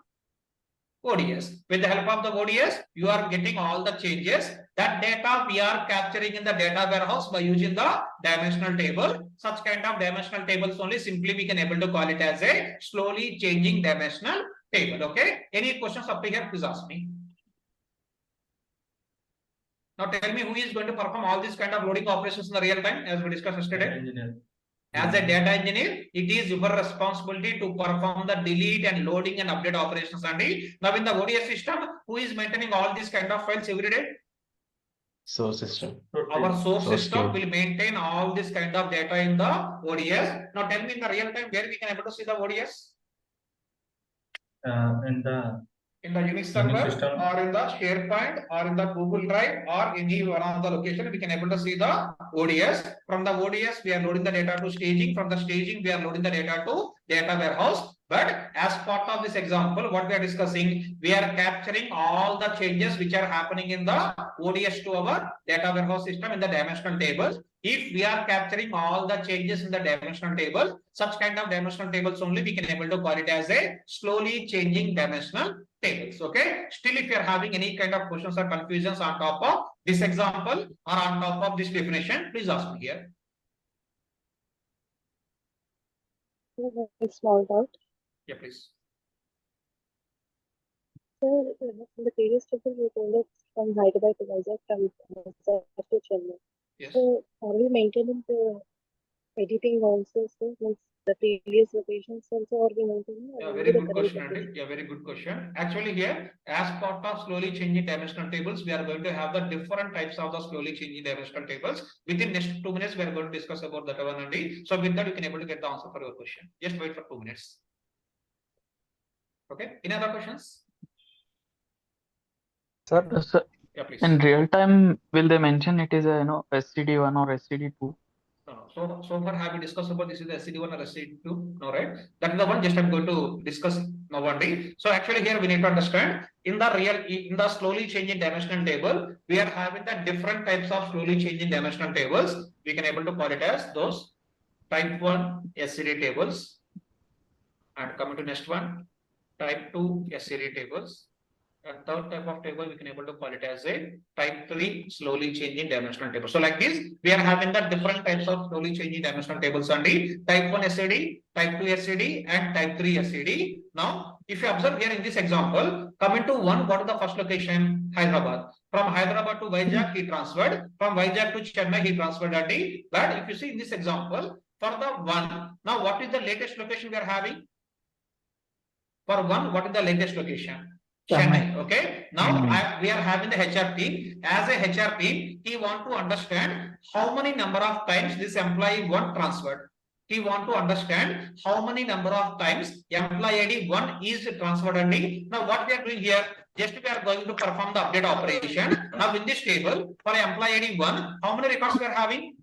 ODS. With the help of the ODS, you are getting all the changes. That data we are capturing in the data warehouse by using the dimensional table. Such kind of dimensional tables only simply we can able to call it as a slowly changing dimensional table. Okay. Any questions up here? Please ask me. Now tell me who is going to perform all these kind of loading operations in the real time as we discussed yesterday. Engineer. As a data engineer, it is your responsibility to perform the delete and loading and update operations. And now in the ODS system, who is maintaining all these kind of files every day? Source system. Our source Source system team. will maintain all this kind of data in the ODS. Now tell me in the real time where we can able to see the ODS? In the Unix server, system. or in the SharePoint, or in the Google Drive, or any one of the location, we can able to see the ODS. From the ODS, we are loading the data to staging. From the staging, we are loading the data to data warehouse. But as part of this example, what we are discussing, we are capturing all the changes which are happening in the ODS to our data warehouse system in the dimensional table. If we are capturing all the changes in the dimensional table, such kind of dimensional tables only we can able to call it as a slowly changing dimensional tables. Okay. Still, if you are having any kind of questions or confusions on top of this example or on top of this definition, please ask me here. A small doubt. Yeah, please. So, in the previous table, you told us from Hyderabad to Vizag, from Vizag to Chennai. Yes. So, are we maintaining the editing also? So, means the previous locations also are we maintaining? Yeah, or very only the good current question, location? Andy. Yeah, very good question. Actually, here, as part of slowly changing dimensional tables, we are going to have the different types of the slowly changing dimensional tables. Within next 2 minutes, we are going to discuss about that one, Andy. So with that, you can able to get the answer for your question. Just wait for 2 minutes. Okay. Any other questions? Sir, Yeah, please. in real time, will they mention it is a SCD1 or SCD2? No. So far have we discussed about this is the SCD1 or SCD2? No, right? That is the one just I'm going to discuss now only. So actually here we need to understand in the slowly changing dimensional table, we are having the different types of slowly changing dimensional tables. We can able to call it as those type 1 SCD tables. And coming to next one, type 2 SCD tables. And third type of table we can able to call it as a type 3 slowly changing dimensional table. So like this, we are having the different types of slowly changing dimensional tables on the type 1 SCD, type 2 SCD, and type 3 SCD. Now, if you observe here in this example, coming to one, what is the first location? Hyderabad. From Hyderabad to Vizag, he transferred. From Vizag to Chennai, he transferred at the. But if you see in this example, for the one, now what is the latest location we are having? For one, what is the latest location? Chennai. Okay. Now we are having the HR team. As a HR team, he want to understand how many number of times this employee one transferred. He want to understand how many number of times employee ID one is transferred. Now what we are doing here? Just we are going to perform the update operation. Now in this table, for employee ID one, how many records we are having?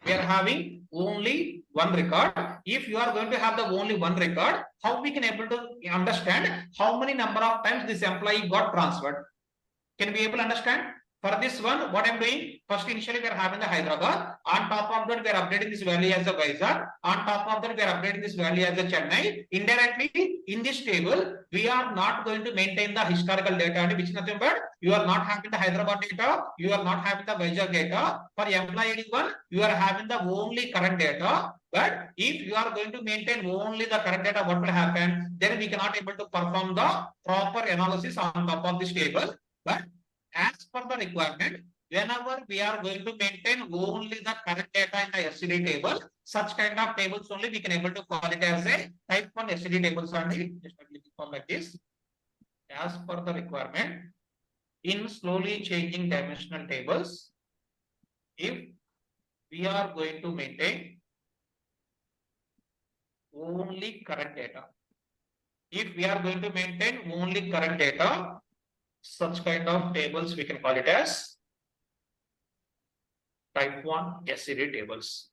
We are having only one record. If you are going to have the only one record, how we can able to understand how many number of times this employee got transferred? Can we able to understand? For this one, what I'm doing, first initially we are having the Hyderabad. On top of that, we are updating this value as the Vizag. On top of that, we are updating this value as the Chennai. Indirectly, in this table, we are not going to maintain the historical data, which is nothing but you are not having the Hyderabad data, you are not having the Vizag data. For employee ID one, you are having the only current data. But if you are going to maintain only the current data, what will happen? Then we cannot able to perform the proper analysis on top of this table. But as per the requirement, whenever we are going to maintain only the current data in the SCD table, such kind of tables only we can able to call it as a type 1 SCD tables only. Just form like this. As per the requirement, in slowly changing dimensional tables, if we are going to maintain only current data, if we are going to maintain only current data, such kind of tables we can call it as type 1 SCD tables.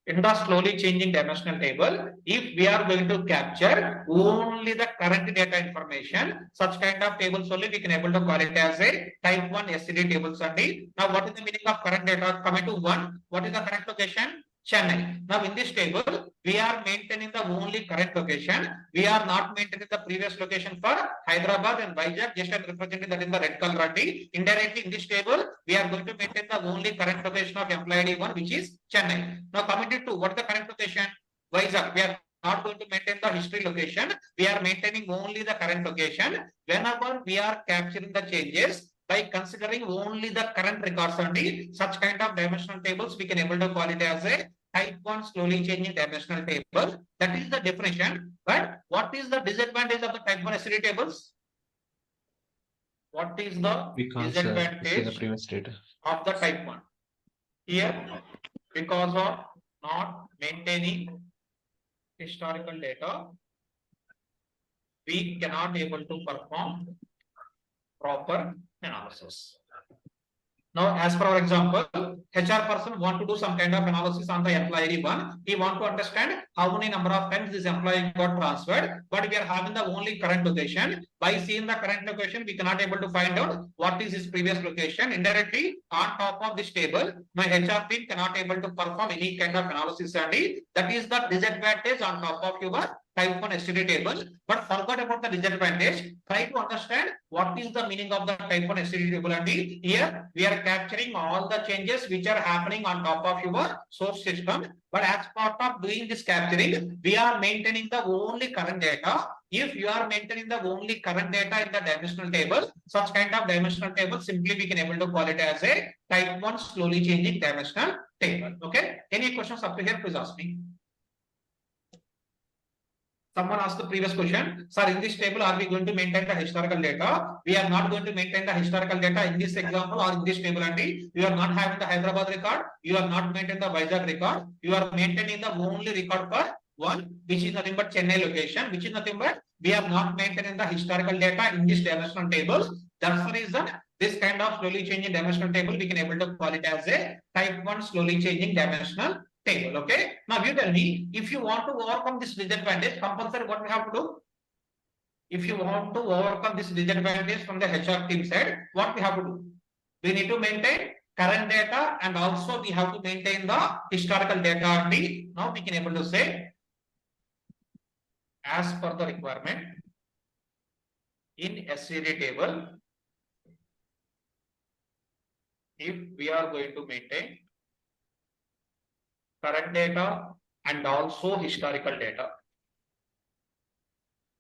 In the slowly changing dimensional table, if we are going to capture only the current data information, such kind of tables only we can able to call it as a type 1 SCD tables only. Now what is the meaning of current data? Coming to one, what is the current location? Chennai. Now in this table, we are maintaining the only current location. We are not maintaining the previous location for Hyderabad and Vizag, just as representing that in the red color. Indirectly in this table, we are going to maintain the only current location of employee ID one, which is Chennai. Now coming to two, what is the current location? Vizag. We are not going to maintain the history location. We are maintaining only the current location. Whenever we are capturing the changes, by considering only the current records only, such kind of dimensional tables we can able to call it as a type 1 slowly changing dimensional table. That is the definition. But what is the disadvantage of the type 1 SCD tables? What is the disadvantage the previous data of the type 1? Here, because of not maintaining historical data, we cannot able to perform proper analysis. Now, as for our example, HR person want to do some kind of analysis on the employee one. He want to understand how many number of times this employee got transferred, but we are having the only current location. By seeing the current location, we cannot able to find out what is his previous location. Indirectly, on top of this table, my HR team cannot able to perform any kind of analysis only. That is the disadvantage on top of your type 1 SCD table. But forget about the disadvantage. Try to understand what is the meaning of the type 1 SCD table. And here we are capturing all the changes which are happening on top of your source system. But as part of doing this capturing, we are maintaining the only current data. If you are maintaining the only current data in the dimensional table, such kind of dimensional table, simply we can able to call it as a type 1 slowly changing dimensional table. Okay. Any questions up to here? Please ask me. Someone asked the previous question, sir, in this table, are we going to maintain the historical data? We are not going to maintain the historical data in this example or in this table only. You are not having the Hyderabad record. You are not maintaining the Vizag record. You are maintaining the only record for one, which is nothing but Chennai location, which is nothing but we are not maintaining the historical data in this dimensional table. That's the reason this kind of slowly changing dimensional table, we can able to call it as a type 1 slowly changing dimensional table. Okay. Now you tell me, if you want to overcome this disadvantage, compulsory what we have to do? If you want to overcome this disadvantage from the HR team side, what we have to do? We need to maintain current data and also we have to maintain the historical data only. Now we can able to say, as per the requirement, in SCD table, if we are going to maintain current data and also historical data,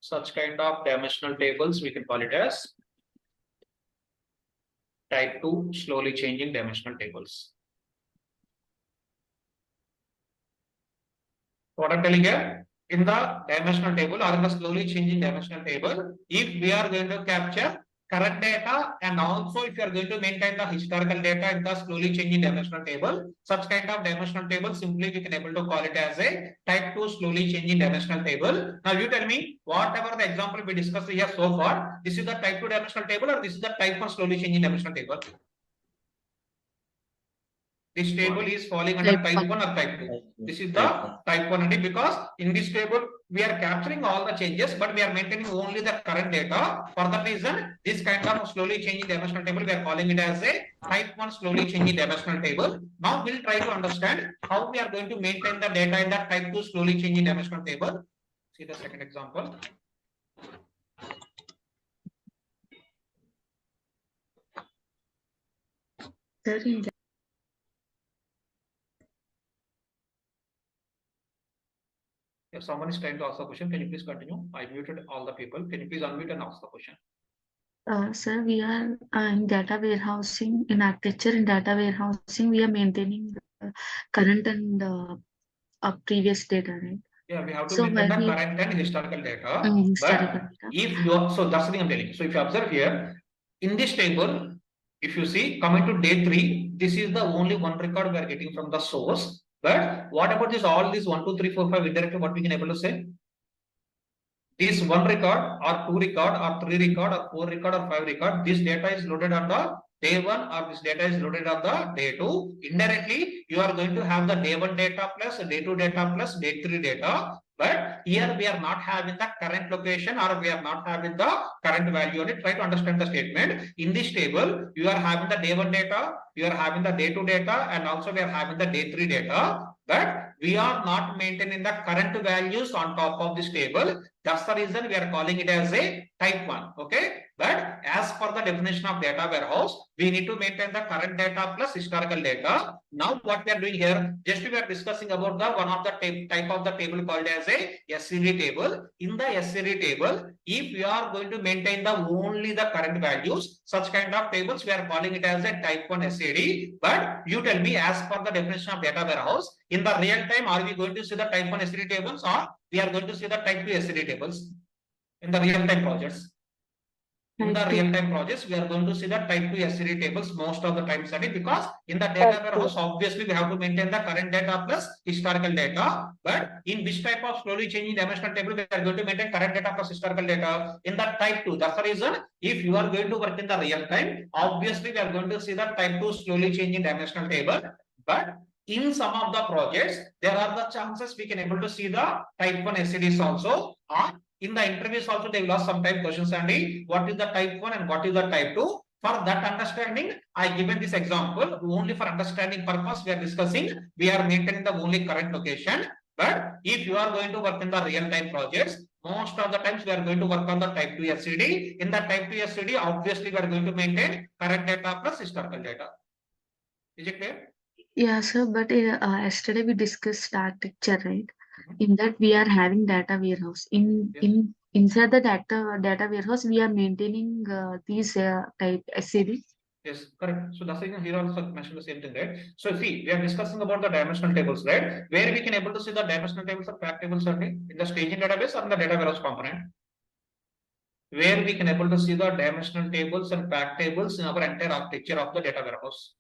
such kind of dimensional tables we can call it as type 2 slowly changing dimensional tables. What I'm telling here, in the dimensional table or in the slowly changing dimensional table, if we are going to capture current data and also if you are going to maintain the historical data in the slowly changing dimensional table, such kind of dimensional table simply we can able to call it as a type 2 slowly changing dimensional table. Now you tell me, whatever the example we discussed here so far, this is the type 2 dimensional table or this is the type 1 slowly changing dimensional table? This table is falling under type 1 or type 2. This is the type 1 only, because in this table we are capturing all the changes, but we are maintaining only the current data. For that reason, this kind of slowly changing dimensional table, we are calling it as a type 1 slowly changing dimensional table. Now we'll try to understand how we are going to maintain the data in the type 2 slowly changing dimensional table. See the second example. If someone is trying to ask the question, can you please continue? I muted all the people. Can you please unmute and ask the question? Sir, we are in data warehousing, in architecture in data warehousing, we are maintaining the current and previous data, right? Yeah, we have to So maintain the when we- current and historical data. historical But data. if you are, so that's the thing I'm telling you. So if you observe here, in this table, if you see coming to day 3, this is the only one record we are getting from the source. But what about this, all these 1, 2, 3, 4, 5 indirectly, what we can able to say? This 1 record or 2 record or 3 record or 4 record or 5 record, this data is loaded on the day 1 or this data is loaded on the day 2. Indirectly, you are going to have the day 1 data plus day 2 data plus day 3 data. But here we are not having the current location or we are not having the current value on it. Try to understand the statement. In this table, you are having the day 1 data, you are having the day 2 data, and also we are having the day 3 data. But we are not maintaining the current values on top of this table. That's the reason we are calling it as a type 1. Okay. But as per the definition of data warehouse, we need to maintain the current data plus historical data. Now what we are doing here, just we are discussing about the one of the type of the table called as a SCD table. In the SCD table, if we are going to maintain the only the current values, such kind of tables we are calling it as a type 1 SCD. But you tell me, as per the definition of data warehouse, in the real time, are we going to see the type 1 SCD tables or we are going to see the type 2 SCD tables in the real time projects? In the real time projects, we are going to see the type 2 SCD tables most of the time study, because in the data warehouse, obviously we have to maintain the current data plus historical data. But in which type of slowly changing dimensional table, we are going to maintain current data plus historical data in the type 2. That's the reason, if you are going to work in the real time, obviously we are going to see the type 2 slowly changing dimensional table. But in some of the projects, there are the chances we can able to see the type 1 SCDs also. Or in the interviews also, they will ask sometimes questions, and what is the type 1 and what is the type 2? For that understanding, I given this example only for understanding purpose. We are discussing, we are maintaining the only current location. But if you are going to work in the real time projects, most of the times we are going to work on the type 2 SCD. In the type 2 SCD, obviously we are going to maintain current data plus historical data. Is it clear? Yeah, sir, but yesterday we discussed architecture, right? In that we are having data warehouse. Inside the data warehouse, we are maintaining these type SCD. Yes, correct. So that's again here also mentioned the same thing, right? So see, we are discussing about the dimensional tables, right? Where we can able to see the dimensional tables or fact tables only in the staging database or in the data warehouse component. Where we can able to see the dimensional tables and fact tables in our entire architecture of the data warehouse.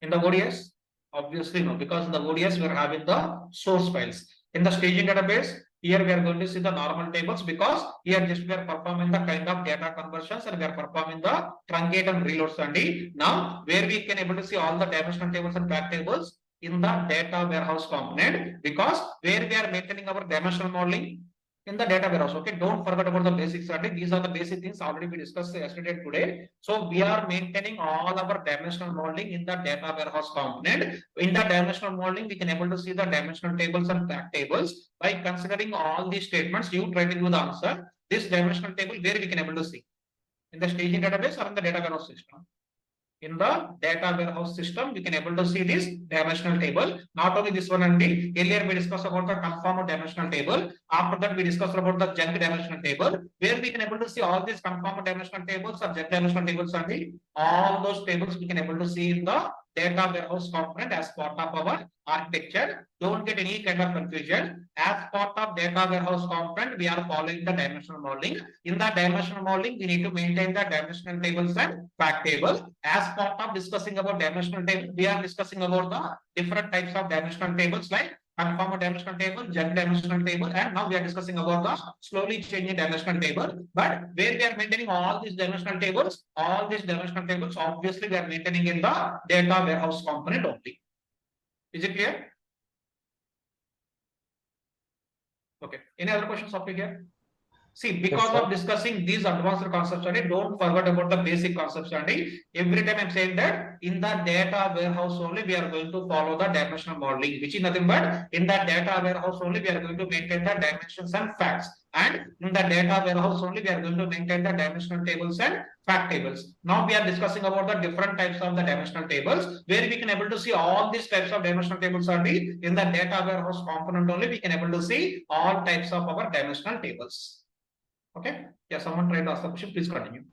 In the ODS, obviously no, because in the ODS we are having the source files. In the staging database, here we are going to see the normal tables, because here just we are performing the kind of data conversions and we are performing the truncate and reloads only. Now, where we can able to see all the dimensional tables and fact tables in the data warehouse component, because where we are maintaining our dimensional modeling in the data warehouse. Okay, don't forget about the basics. These are the basic things already we discussed yesterday and today. So we are maintaining all our dimensional modeling in the data warehouse component. In the dimensional modeling, we can able to see the dimensional tables and fact tables. By considering all these statements, you try to do the answer. this dimensional table where we can able to see in the staging database or in the data warehouse system. In the data warehouse system, we can able to see this dimensional table. Not only this one and the earlier we discussed about the conform dimensional table. After that, we discussed about the junk dimensional table, where we can able to see all these conform dimensional tables or junk dimensional tables and the all those tables we can able to see in the data warehouse component as part of our architecture. Don't get any kind of confusion. As part of data warehouse component, we are following the dimensional modeling. In the dimensional modeling, we need to maintain the dimensional tables and fact table. As part of discussing about dimensional table, we are discussing about the different types of dimensional tables like conform dimensional table, junk dimensional table, and now we are discussing about the slowly changing dimensional table. But where we are maintaining all these dimensional tables, obviously we are maintaining in the data warehouse component only. Is it clear? Okay. Any other questions up here? See, because of discussing these advanced concepts, don't forget about the basic concepts. Every time I'm saying that in the data warehouse only we are going to follow the dimensional modeling, which is nothing but in the data warehouse only we are going to maintain the dimensions and facts. And in the data warehouse only we are going to maintain the dimensional tables and fact tables. Now we are discussing about the different types of the dimensional tables, where we can able to see all these types of dimensional tables are in the data warehouse component only we can able to see all types of our dimensional tables. Okay. Yeah, someone tried to ask the question. Please continue.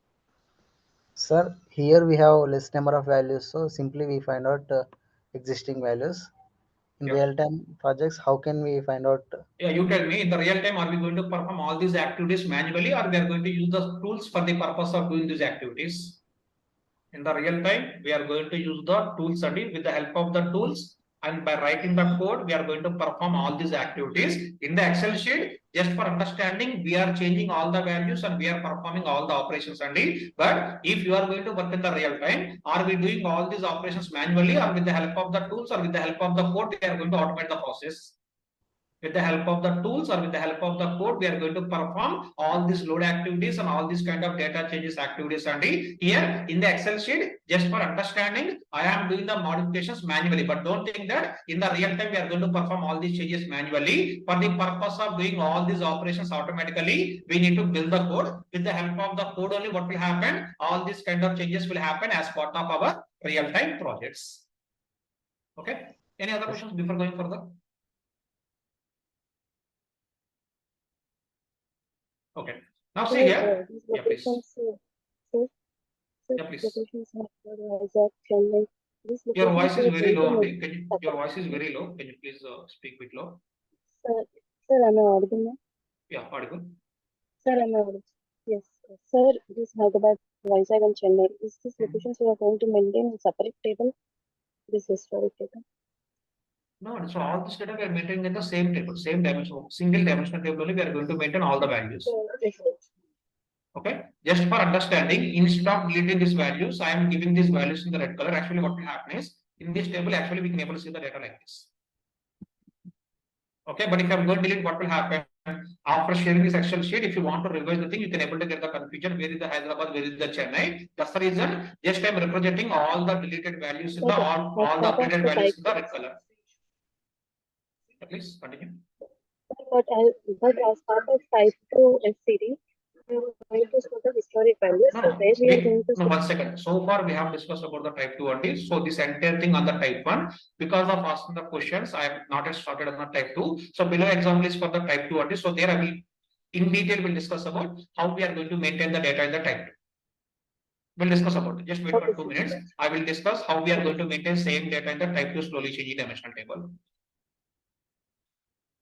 Sir, here we have less number of values, so simply we find out existing values. In real-time projects, how can we find out? Yeah, you tell me. In the real time, are we going to perform all these activities manually, or we are going to use the tools for the purpose of doing these activities? In the real time, we are going to use the tools study with the help of the tools, and by writing the code, we are going to perform all these activities. In the Excel sheet, just for understanding, we are changing all the values and we are performing all the operations only. But if you are going to work in the real time, are we doing all these operations manually, or with the help of the tools, or with the help of the code, we are going to automate the process? With the help of the tools or with the help of the code, we are going to perform all these load activities and all these kind of data changes activities. And here in the Excel sheet, just for understanding, I am doing the modifications manually. But don't think that in the real time we are going to perform all these changes manually. For the purpose of doing all these operations automatically, we need to build the code. With the help of the code only, what will happen? All these kind of changes will happen as part of our real time projects. Okay. Any other questions before going further? Okay. Now see here. Yeah, please. Yeah, please. Your voice is very low only. Your voice is very low. Can you please speak a bit low? Sir, am I audible now? Yeah, audible. Sir, am I audible? Yes. Sir, this Hyderabad, Vizag and Chennai. Is this locations you are going to maintain a separate table? This historic table? No, so all this data we are maintaining in the same table, same dimension, single dimensional table only we are going to maintain all the values. Okay, just for understanding, instead of deleting these values, I am giving these values in the red color. Actually, what will happen is in this table, actually, we can able to see the data like this. Okay, but if I'm going to delete, what will happen? After sharing this Excel sheet, if you want to revise the thing, you can able to get the confusion. Where is the Hyderabad? Where is the Chennai? That's the reason. Just I'm representing all the deleted values in the all the updated values in the red color. Please continue. But as part of type 2 SCD, we are going to store the historic values. No, 1 second. So far, we have discussed about the type 2 only. So this entire thing on the type 1, because of asking the questions, I have not yet started on the type 2. So below example is for the type 2 only. So there I will, in detail, will discuss about how we are going to maintain the data in the type 2. We'll discuss about it. Just wait for 2 minutes. I will discuss how we are going to maintain same data in the type 2 slowly changing dimensional table.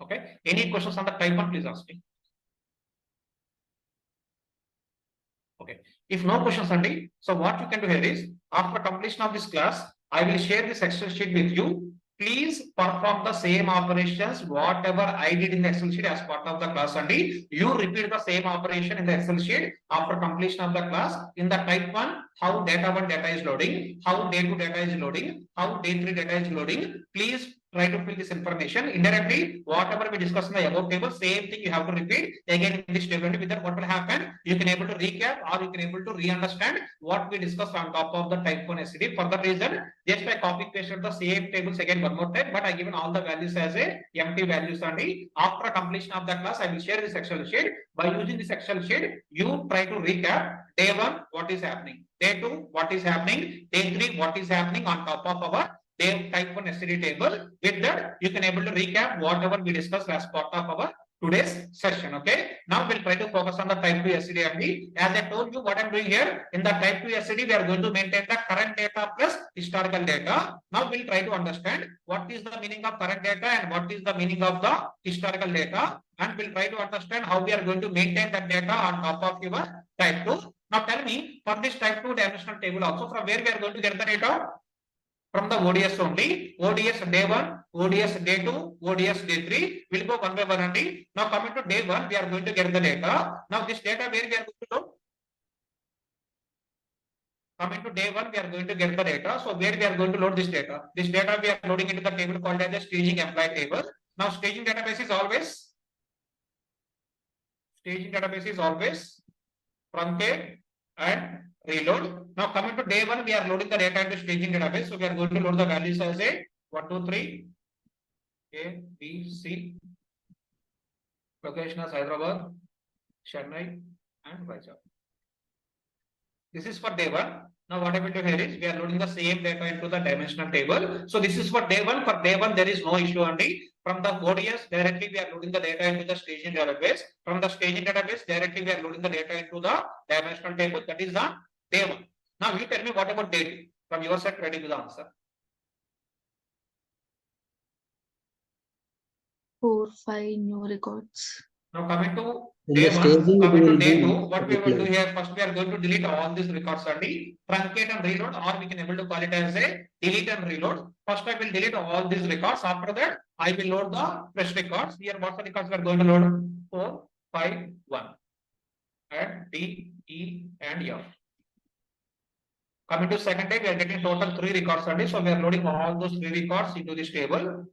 Okay. Any questions on the type 1, please ask me. Okay. If no questions, Andy, so what you can do here is, after completion of this class, I will share this Excel sheet with you. Please perform the same operations, whatever I did in the Excel sheet as part of the class, Andy. You repeat the same operation in the Excel sheet after completion of the class. In the type 1, how data 1 data is loading, how day 2 data is loading, how day 3 data is loading. Please try to fill this information. Indirectly, whatever we discussed in the above table, same thing you have to repeat again in this table. With that, what will happen? You can able to recap or you can able to re-understand what we discussed on top of the type 1 SCD. For that reason, just I copy pasted the same tables again one more time, but I given all the values as a empty values only. After completion of the class, I will share this Excel sheet. By using this Excel sheet, you try to recap day 1, what is happening, day 2, what is happening, day 3, what is happening on top of our type 1 SCD table. With that, you can able to recap whatever we discussed as part of our today's session. Okay. Now we'll try to focus on the type 2 SCD only. As I told you, what I'm doing here in the type 2 SCD, we are going to maintain the current data plus historical data. Now we'll try to understand what is the meaning of current data and what is the meaning of the historical data, and we'll try to understand how we are going to maintain that data on top of your type 2. Now tell me, for this type 2 dimensional table also, from where we are going to get the data? From the ODS only. ODS day 1, ODS day 2, ODS day 3. We'll go one by one only. Now coming to day 1, we are going to get the data. Now this data where we are going to load? Coming to day 1, we are going to get the data. So where we are going to load this data? This data we are loading into the table called as the staging employee table. Now staging database is always truncate and reload. Now coming to day 1, we are loading the data into staging database. So we are going to load the values as a 1, 2, 3, A, B, C. Location as Hyderabad, Chennai, and Vizag. This is for day 1. Now what I will do here is we are loading the same data into the dimensional table. So this is for day 1. For day 1, there is no issue only. From the ODS, directly we are loading the data into the staging database. From the staging database, directly we are loading the data into the dimensional table. That is the day 1. Now you tell me what about day 2? From your side, ready to the answer. 4, 5 new records. Now coming to In day the 1, staging, coming we to will day do 2, what we will do replay. here, first we are going to delete all these records only, truncate and reload, or we can able to call it as a delete and reload. First I will delete all these records. After that, I will load the fresh records. Here what the records we are going to load? 4, 5, 1. And D, E, and F. Coming to second day, we are getting total 3 records only. So we are loading all those 3 records into this table.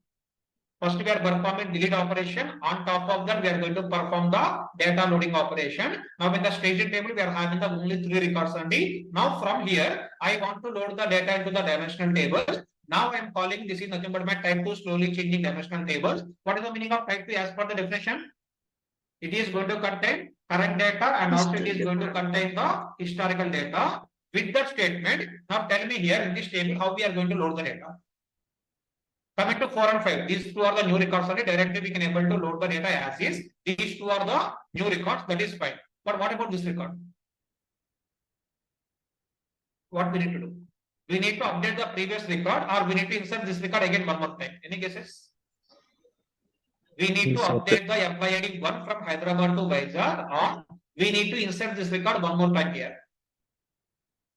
First, we are performing delete operation. On top of that, we are going to perform the data loading operation. Now, in the staging table, we are having the only 3 records only. Now, from here, I want to load the data into the dimensional table. Now, I am calling this is nothing but my type 2 slowly changing dimensional tables. What is the meaning of type 2 as per the definition? It is going to contain current data and also it is going to contain the historical data. With that statement, now tell me here in this table how we are going to load the data. Coming to 4 and 5, these 2 are the new records only. Directly we can able to load the data as is. These 2 are the new records, that is fine. But what about this record? What we need to do? We need to update the previous record or we need to insert this record again one more time. Any guesses? We need to update the employee ID 1 from Hyderabad to Vizag, or we need to insert this record one more time here.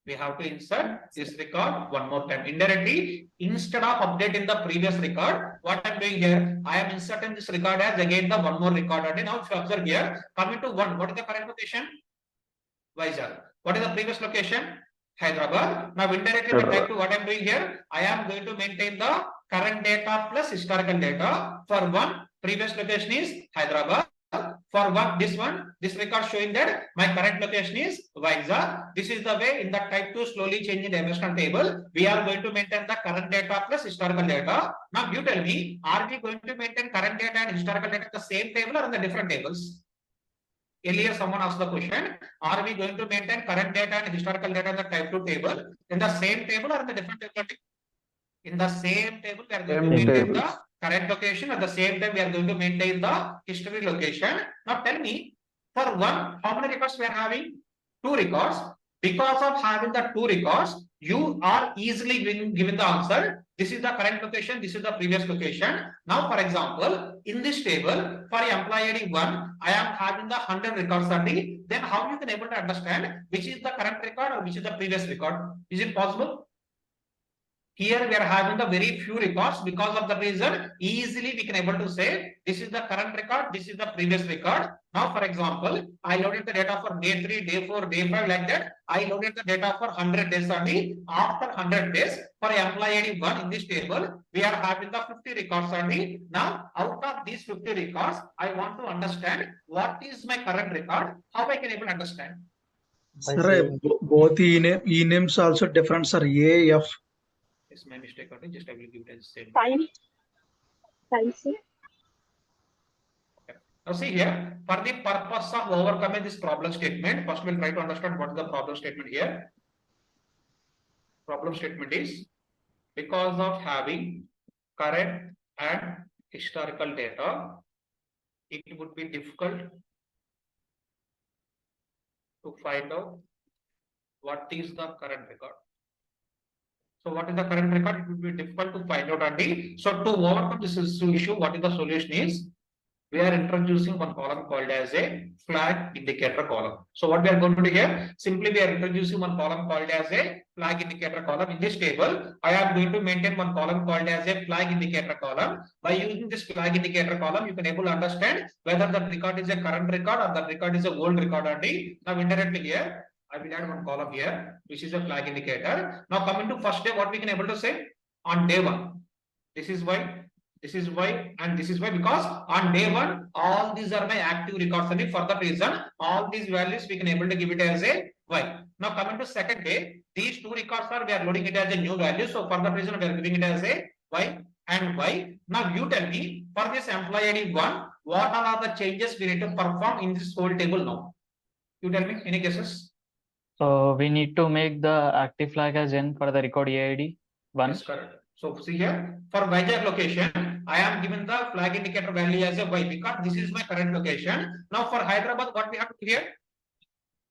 We have to insert this record one more time. Indirectly, instead of updating the previous record, what I'm doing here, I am inserting this record as again the one more record. And now if you observe here, coming to 1, what is the current location? Vizag. What is the previous location? Hyderabad. Now indirectly, like to what I'm doing here, I am going to maintain the current data plus historical data. For 1, previous location is Hyderabad. For this record showing that my current location is Vizag. This is the way in the type 2 slowly changing dimensional table. We are going to maintain the current data plus historical data. Now you tell me, are we going to maintain current data and historical data in the same table or in the different tables? Earlier someone asked the question, are we going to maintain current data and historical data in the type 2 table in the same table or in the different table? In the same table, we are going to maintain the current location. At the same time, we are going to maintain the history location. Now tell me, for 1, how many records we are having? 2 records. Because of having the 2 records, you are easily given the answer. This is the current location. This is the previous location. Now, for example, in this table, for employee ID 1, I am having the 100 records only. Then how you can able to understand which is the current record or which is the previous record? Is it possible? Here we are having the very few records. Because of the reason, easily we can able to say this is the current record, this is the previous record. Now, for example, I loaded the data for day 3, day 4, day 5 like that. I loaded the data for 100 days only. After 100 days, for employee ID 1 in this table, we are having the 50 records only. Now, out of these 50 records, I want to understand what is my current record. How I can able to understand? By Sir, saying both e-names also different, sir. A, F. It's my mistake. Okay, just I will give it as same. Time, sir. Now see here, for the purpose of overcoming this problem statement, first we'll try to understand what is the problem statement here. Problem statement is, because of having current and historical data, it would be difficult to find out what is the current record. So what is the current record? It would be difficult to find out only. So to overcome this issue, what is the solution is? We are introducing one column called as a flag indicator column. So what we are going to do here, simply we are introducing one column called as a flag indicator column. In this table, I am going to maintain one column called as a flag indicator column. By using this flag indicator column, you can able to understand whether the record is a current record or the record is a old record only. Now indirectly here, I will add one column here, which is a flag indicator. Now coming to first day, what we can able to say on day 1, this is why. This is why and this is why, because on day 1 all these are my active records only. For that reason, all these values we can able to give it as a y. Now coming to second day, these two records are we are loading it as a new value. So for that reason we are giving it as a y and y. Now you tell me, for this employee ID 1, what are the changes we need to perform in this whole table now? You tell me, any guesses? So we need to make the active flag as n for the record EID 1. Yes, correct. So see here, for Vizag location, I am given the flag indicator value as a y because this is my current location. Now for Hyderabad, what we have to do here?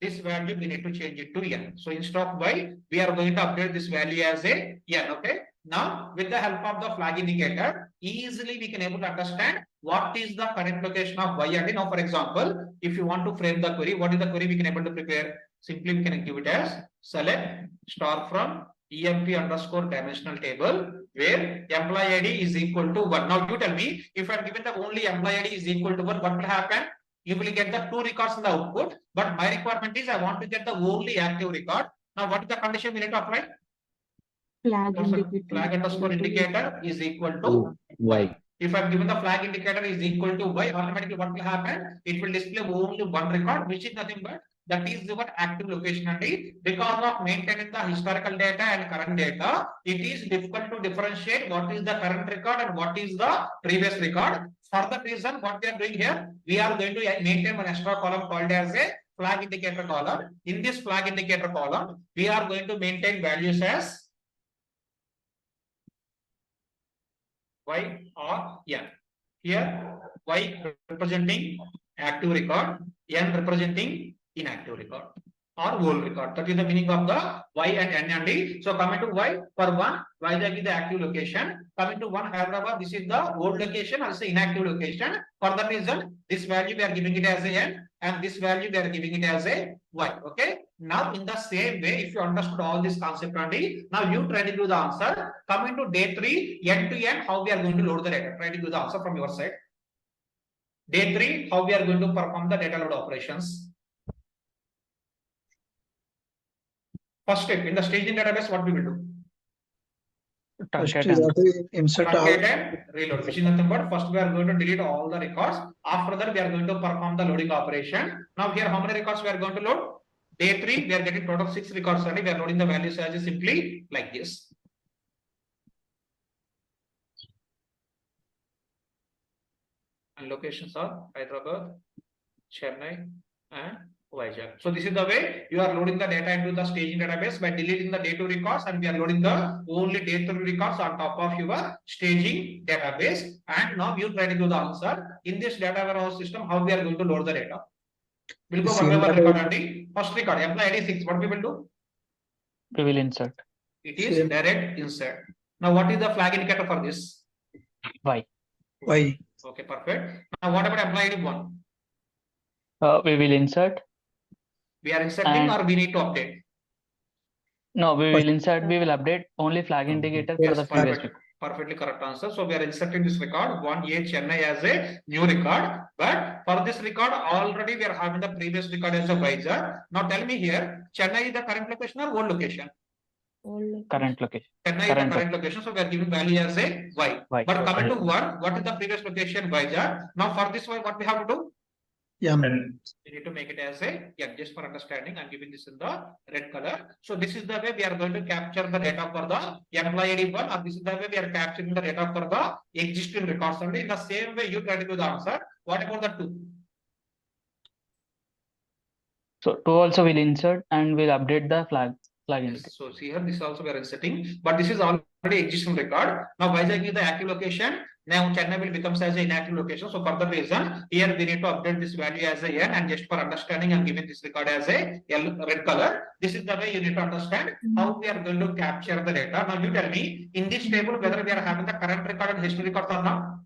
This value we need to change it to n. So instead of y, we are going to update this value as a n. Okay. Now with the help of the flag indicator, easily we can able to understand what is the current location of y and now for example, if you want to frame the query, what is the query we can able to prepare? Simply we can give it as select star from EMP underscore dimensional table where employee ID is equal to 1. Now you tell me, if I am given the only employee ID is equal to 1, what will happen? You will get the 2 records in the output, but my requirement is I want to get the only active record. Now what is the condition we need to apply? Flag underscore indicator is equal to y. If I'm given the flag indicator is equal to y, automatically what will happen? It will display only one record, which is nothing but that is your active location only. Because of maintaining the historical data and current data, it is difficult to differentiate what is the current record and what is the previous record. For that reason, what we are doing here, we are going to maintain one extra column called as a flag indicator column. In this flag indicator column, we are going to maintain values as y or n. Here, y representing active record, n representing inactive record or old record. That is the meaning of the y and n and d. So coming to y, for 1, Vizag is the active location. Coming to 1, Hyderabad, this is the old location, also inactive location. For that reason, this value we are giving it as a n and this value we are giving it as a y. Okay. Now in the same way, if you understood all this concept only, now you try to do the answer. Coming to day 3, end to end, how we are going to load the data. Try to do the answer from your side. Day 3, how we are going to perform the data load operations. First step, in the staging database, what we will do? First, Truncate you and have to insert all. Truncate and reload, which is nothing but first we are going to delete all the records. After that, we are going to perform the loading operation. Now here, how many records we are going to load? Day 3, we are getting total 6 records only. We are loading the values as simply like this. And locations are Hyderabad, Chennai, and Vizag. So this is the way you are loading the data into the staging database by deleting the day 2 records, and we are loading the only day 3 records on top of your staging database. And now you try to do the answer in this data warehouse system. How we are going to load the data? We'll go one by one record only. First record, employee ID 6. What we will do? we will insert It is direct insert. Now what is the flag indicator for this? y. Y. Okay, perfect. Now what about employee ID 1? We will insert We are inserting And- or we need to update? No, we will insert, we will update only flag indicator for the previous record. Perfectly correct answer. So we are inserting this record 1A Chennai as a new record, but for this record already we are having the previous record as a Vizag. Now tell me here, Chennai is the current location or old location? Current location. Chennai is the current location, so we are giving value as a Y. Y. But coming to one, what is the previous location Vizag? Now for this one, what we have to do? Yeah. We need to make it as a just for understanding. I'm giving this in the red color. So this is the way we are going to capture the data for the employee ID one, or this is the way we are capturing the data for the existing records. Only in the same way you try to do the answer. What about the two? So two also will insert and will update the flag indicator. So see here, this also we are inserting, but this is already existing record. Now Vizag is the active location. Now Chennai will become as an inactive location. So for the reason, here we need to update this value as a N, and just for understanding, I'm giving this record as a red color. This is the way you need to understand how we are going to capture the data. Now you tell me in this table whether we are having the current record and history records or not.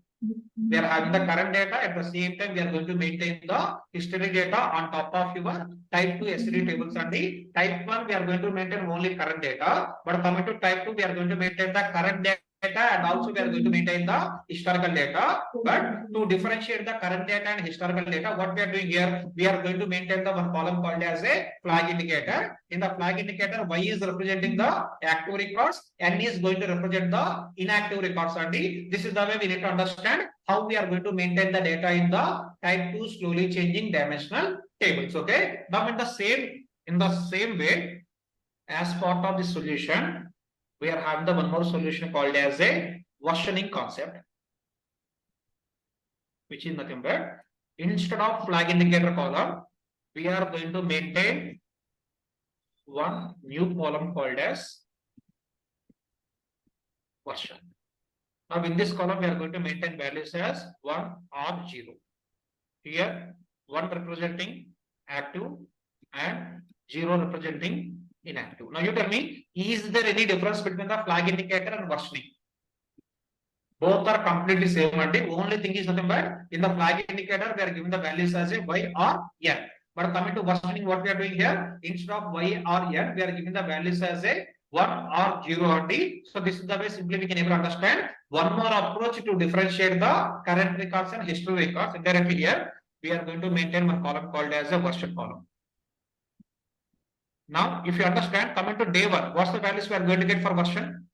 We are having the current data, at the same time we are going to maintain the history data on top of your type 2 SCD tables, and the type 1 we are going to maintain only current data, but coming to type 2 we are going to maintain the current data and also we are going to maintain the historical data. But to differentiate the current data and historical data, what we are doing here, we are going to maintain the one column called as a flag indicator. In the flag indicator, Y is representing the active records, N is going to represent the inactive records only. This is the way we need to understand how we are going to maintain the data in the type 2 slowly changing dimensional tables. Okay. Now in the same way, as part of the solution, we are having the one more solution called as a versioning concept, which is nothing but instead of flag indicator column, we are going to maintain one new column called as version. Now in this column, we are going to maintain values as 1 or 0. Here, 1 representing active and 0 representing inactive. Now you tell me, is there any difference between the flag indicator and versioning? Both are completely same. The only thing is nothing but in the flag indicator, we are giving the values as a Y or N. But coming to versioning, what we are doing here, instead of Y or N, we are giving the values as a 1 or 0 only. So this is the way simply we can able to understand one more approach to differentiate the current records and history records. Indirectly here, we are going to maintain one column called as a version column. Now, if you understand, coming to day 1, what's the values we are going to get for version?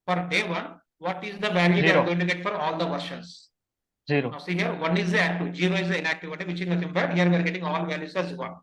For day 1, what is the value we are going to get for all the versions? 0. Now see here, 1 is the active, 0 is the inactive, which is nothing but here we are getting all values as 1.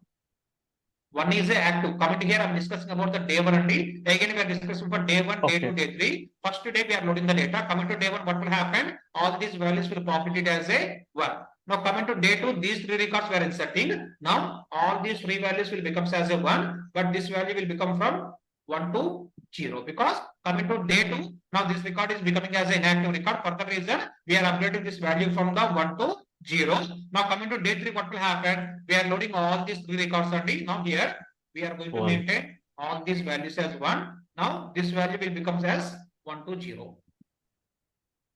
1 is the active. Coming to here, I'm discussing about the day 1 and D. Again, we are discussing for day 1, day 2, day 3. First day we are loading the data. Coming to day 1, what will happen? All these values will populate as a 1. Now coming to day 2, these 3 records we are inserting. Now all these 3 values will become as a 1, but this value will become from 1 to 0, because coming to day 2, now this record is becoming as an inactive record. For the reason, we are updating this value from the 1 to 0. Now coming to day 3, what will happen? We are loading all these 3 records only. Now here we are going to maintain all these values as 1. Now this value will become as 1 to 0.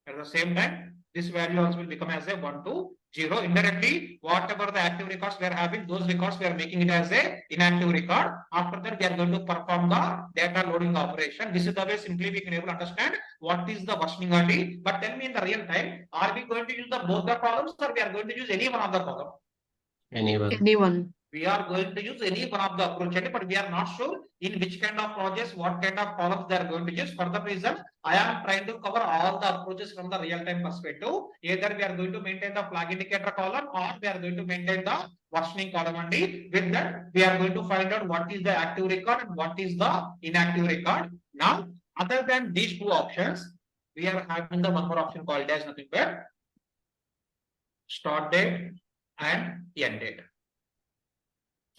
At the same time, this value also will become as a 1 to 0. Indirectly, whatever the active records we are having, those records we are making it as a inactive record. After that, we are going to perform the data loading operation. This is the way simply we can able to understand what is the versioning only. But tell me in the real time, are we going to use both the columns, or we are going to use any one of the column? Anyone. We are going to use any one of the approach, but we are not sure in which kind of projects, what kind of columns they are going to use. For the reason, I am trying to cover all the approaches from the real-time perspective. Either we are going to maintain the flag indicator column, or we are going to maintain the versioning column only. With that, we are going to find out what is the active record and what is the inactive record. Now, other than these two options, we are having the one more option called as nothing but start date and end date.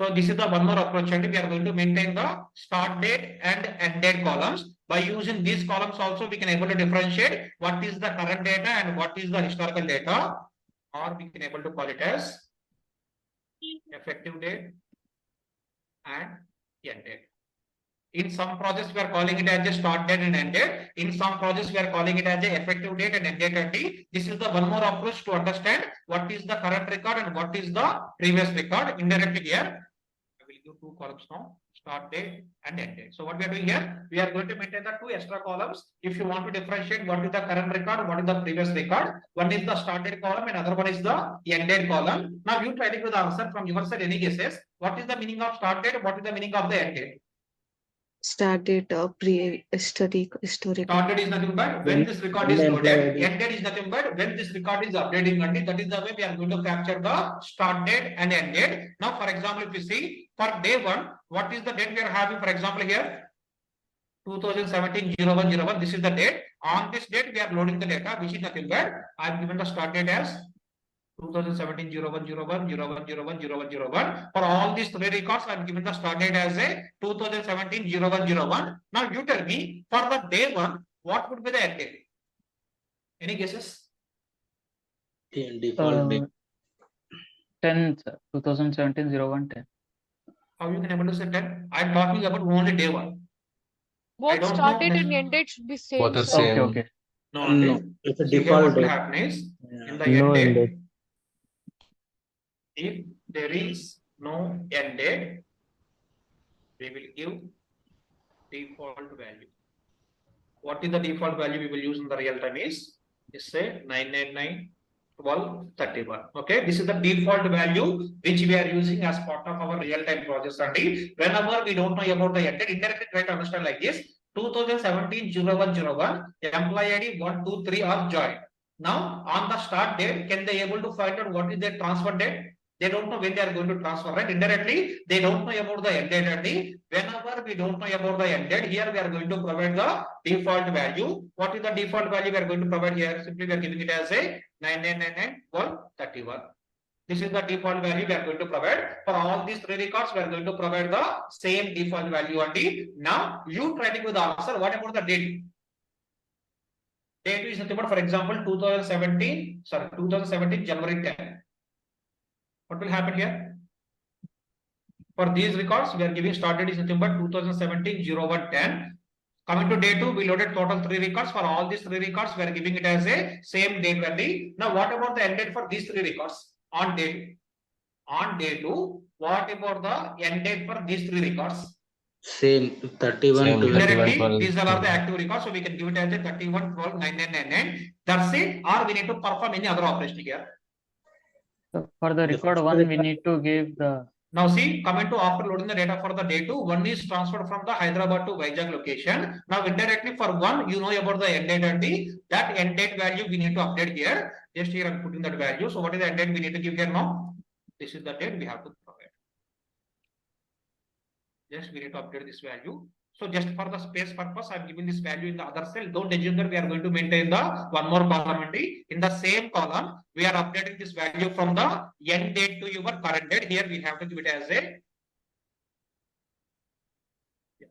So this is the one more approach, and we are going to maintain the start date and end date columns. By using these columns also, we can able to differentiate what is the current data and what is the historical data, or we can able to call it as effective date and end date. In some projects, we are calling it as a start date and end date. In some projects, we are calling it as a effective date and end date only. This is the one more approach to understand what is the current record and what is the previous record. Indirectly here, I will give 2 columns now. start date and end date. So what we are doing here, we are going to maintain the two extra columns. If you want to differentiate what is the current record, what is the previous record, one is the start date column and other one is the end date column. Now you try to give the answer from your side, any guesses? What is the meaning of start date? What is the meaning of the end date? Start date historical. Start date is nothing but when this record is loaded. End date is nothing but when this record is updating. And that is the way we are going to capture the start date and end date. Now, for example, if you see for day one, what is the date we are having? For example, here 2017-01-01. This is the date. On this date, we are loading the data, which is nothing but I have given the start date as 2017-01-01-01-01-01. For all these three records, I am given the start date as a 2017-01-01. Now you tell me for the day one, what would be the end date? Any guesses? Default date. 10, 2017-01-10. How you can able to say 10? I am talking about only day one. Both start date and end date should be same. Both are sir. same. Okay. No, it's a so here default what will date. happen is in the No end end date, date. if there is no end date, we will give default value. What is the default value we will use in the real time is say 999 12 31. Okay, this is the default value which we are using as part of our real time process. And whenever we don't know about the end date, indirectly try to understand like this: 2017-01-01, employee ID 123 are joined. Now on the start date, can they able to find out what is their transfer date? They don't know when they are going to transfer, right? Indirectly, they don't know about the end date. And whenever we don't know about the end date, here we are going to provide the default value. What is the default value we are going to provide here? Simply we are giving it as a 9999-131. This is the default value we are going to provide. For all these three records, we are going to provide the same default value. And now you try to give the answer. What about the date? Date is nothing but, for example, 2017 January 10. What will happen here? For these records, we are giving start date is nothing but 2017-01-10. Coming to day 2, we loaded total 3 records. For all these 3 records, we are giving it as a same date value. Now, what about the end date for these 3 records? On day 2, what about the end date for these 3 records? Same 31 Same, 12. 31, Directly, 12. these are the active records, so we can give it as a 31 12 9999. That's it. Or we need to perform any other operation here. So for the record one, we need to give the. Now see, coming to after loading the data for the day 2, one is transferred from the Hyderabad to Vizag location. Now indirectly for one, you know about the end date and that end date value we need to update here. Just here I'm putting that value. So what is the end date we need to give here now? This is the date we have to provide. Just we need to update this value. So just for the space purpose, I'm giving this value in the other cell. Don't assume that we are going to maintain the one more column. And in the same column, we are updating this value from the end date to your current date. Here we have to give it as a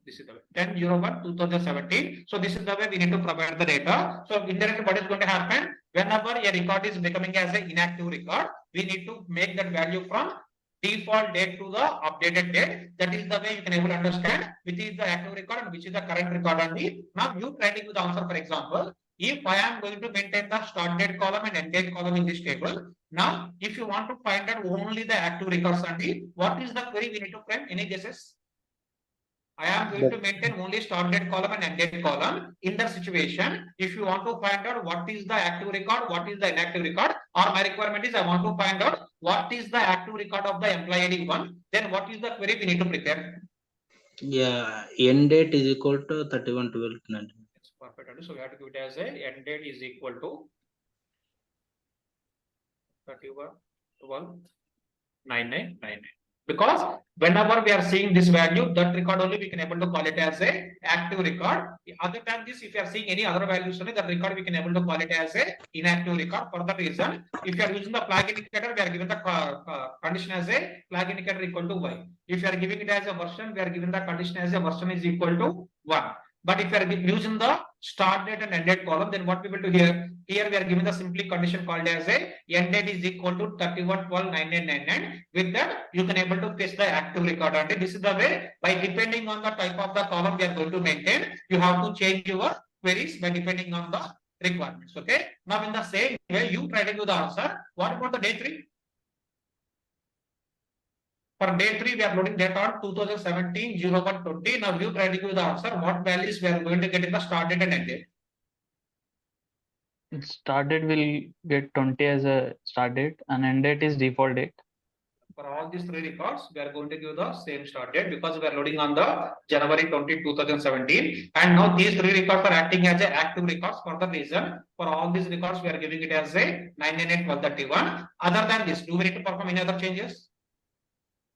this is the way 10/01/2017. So this is the way we need to provide the data. So indirectly, what is going to happen? Whenever a record is becoming as an inactive record, we need to make that value from default date to the updated date. That is the way you can able to understand which is the active record and which is the current record. And now you try to give the answer. For example, if I am going to maintain the start date column and end date column in this table, now if you want to find out only the active records and what is the query we need to frame? Any guesses? I am going to maintain only start date column and end date column. In that situation, if you want to find out what is the active record, what is the inactive record, or my requirement is I want to find out what is the active record of the employee ID 1, then what is the query we need to prepare? Yeah, end date is equal to 31/12/19. That's perfect. So we have to give it as a end date is equal to 31/12/9999. Because whenever we are seeing this value, that record only we can able to call it as a active record. Other than this, if you are seeing any other values only, that record we can able to call it as a inactive record. For that reason, if you are using the flag indicator, we are given the condition as a flag indicator equal to y. If you are giving it as a version, we are given the condition as a version is equal to 1. But if you are using the start date and end date column, then what we will do here? Here we are given the simply condition called as a end date is equal to 31/12/9999. With that, you can able to paste the active record. And this is the way, by depending on the type of the column we are going to maintain, you have to change your queries by depending on the requirements. Okay. Now in the same way, you try to do the answer. What about the day 3? For day 3, we are loading data on 2017 0120. Now you try to give the answer. What values we are going to get in the start date and end date? Start date will get 20 as a start date and end date is default date. For all these 3 records, we are going to give the same start date because we are loading on the January 20, 2017. And now these 3 records are acting as a active records for the reason. For all these records, we are giving it as a 998-1231. Other than this, do we need to perform any other changes?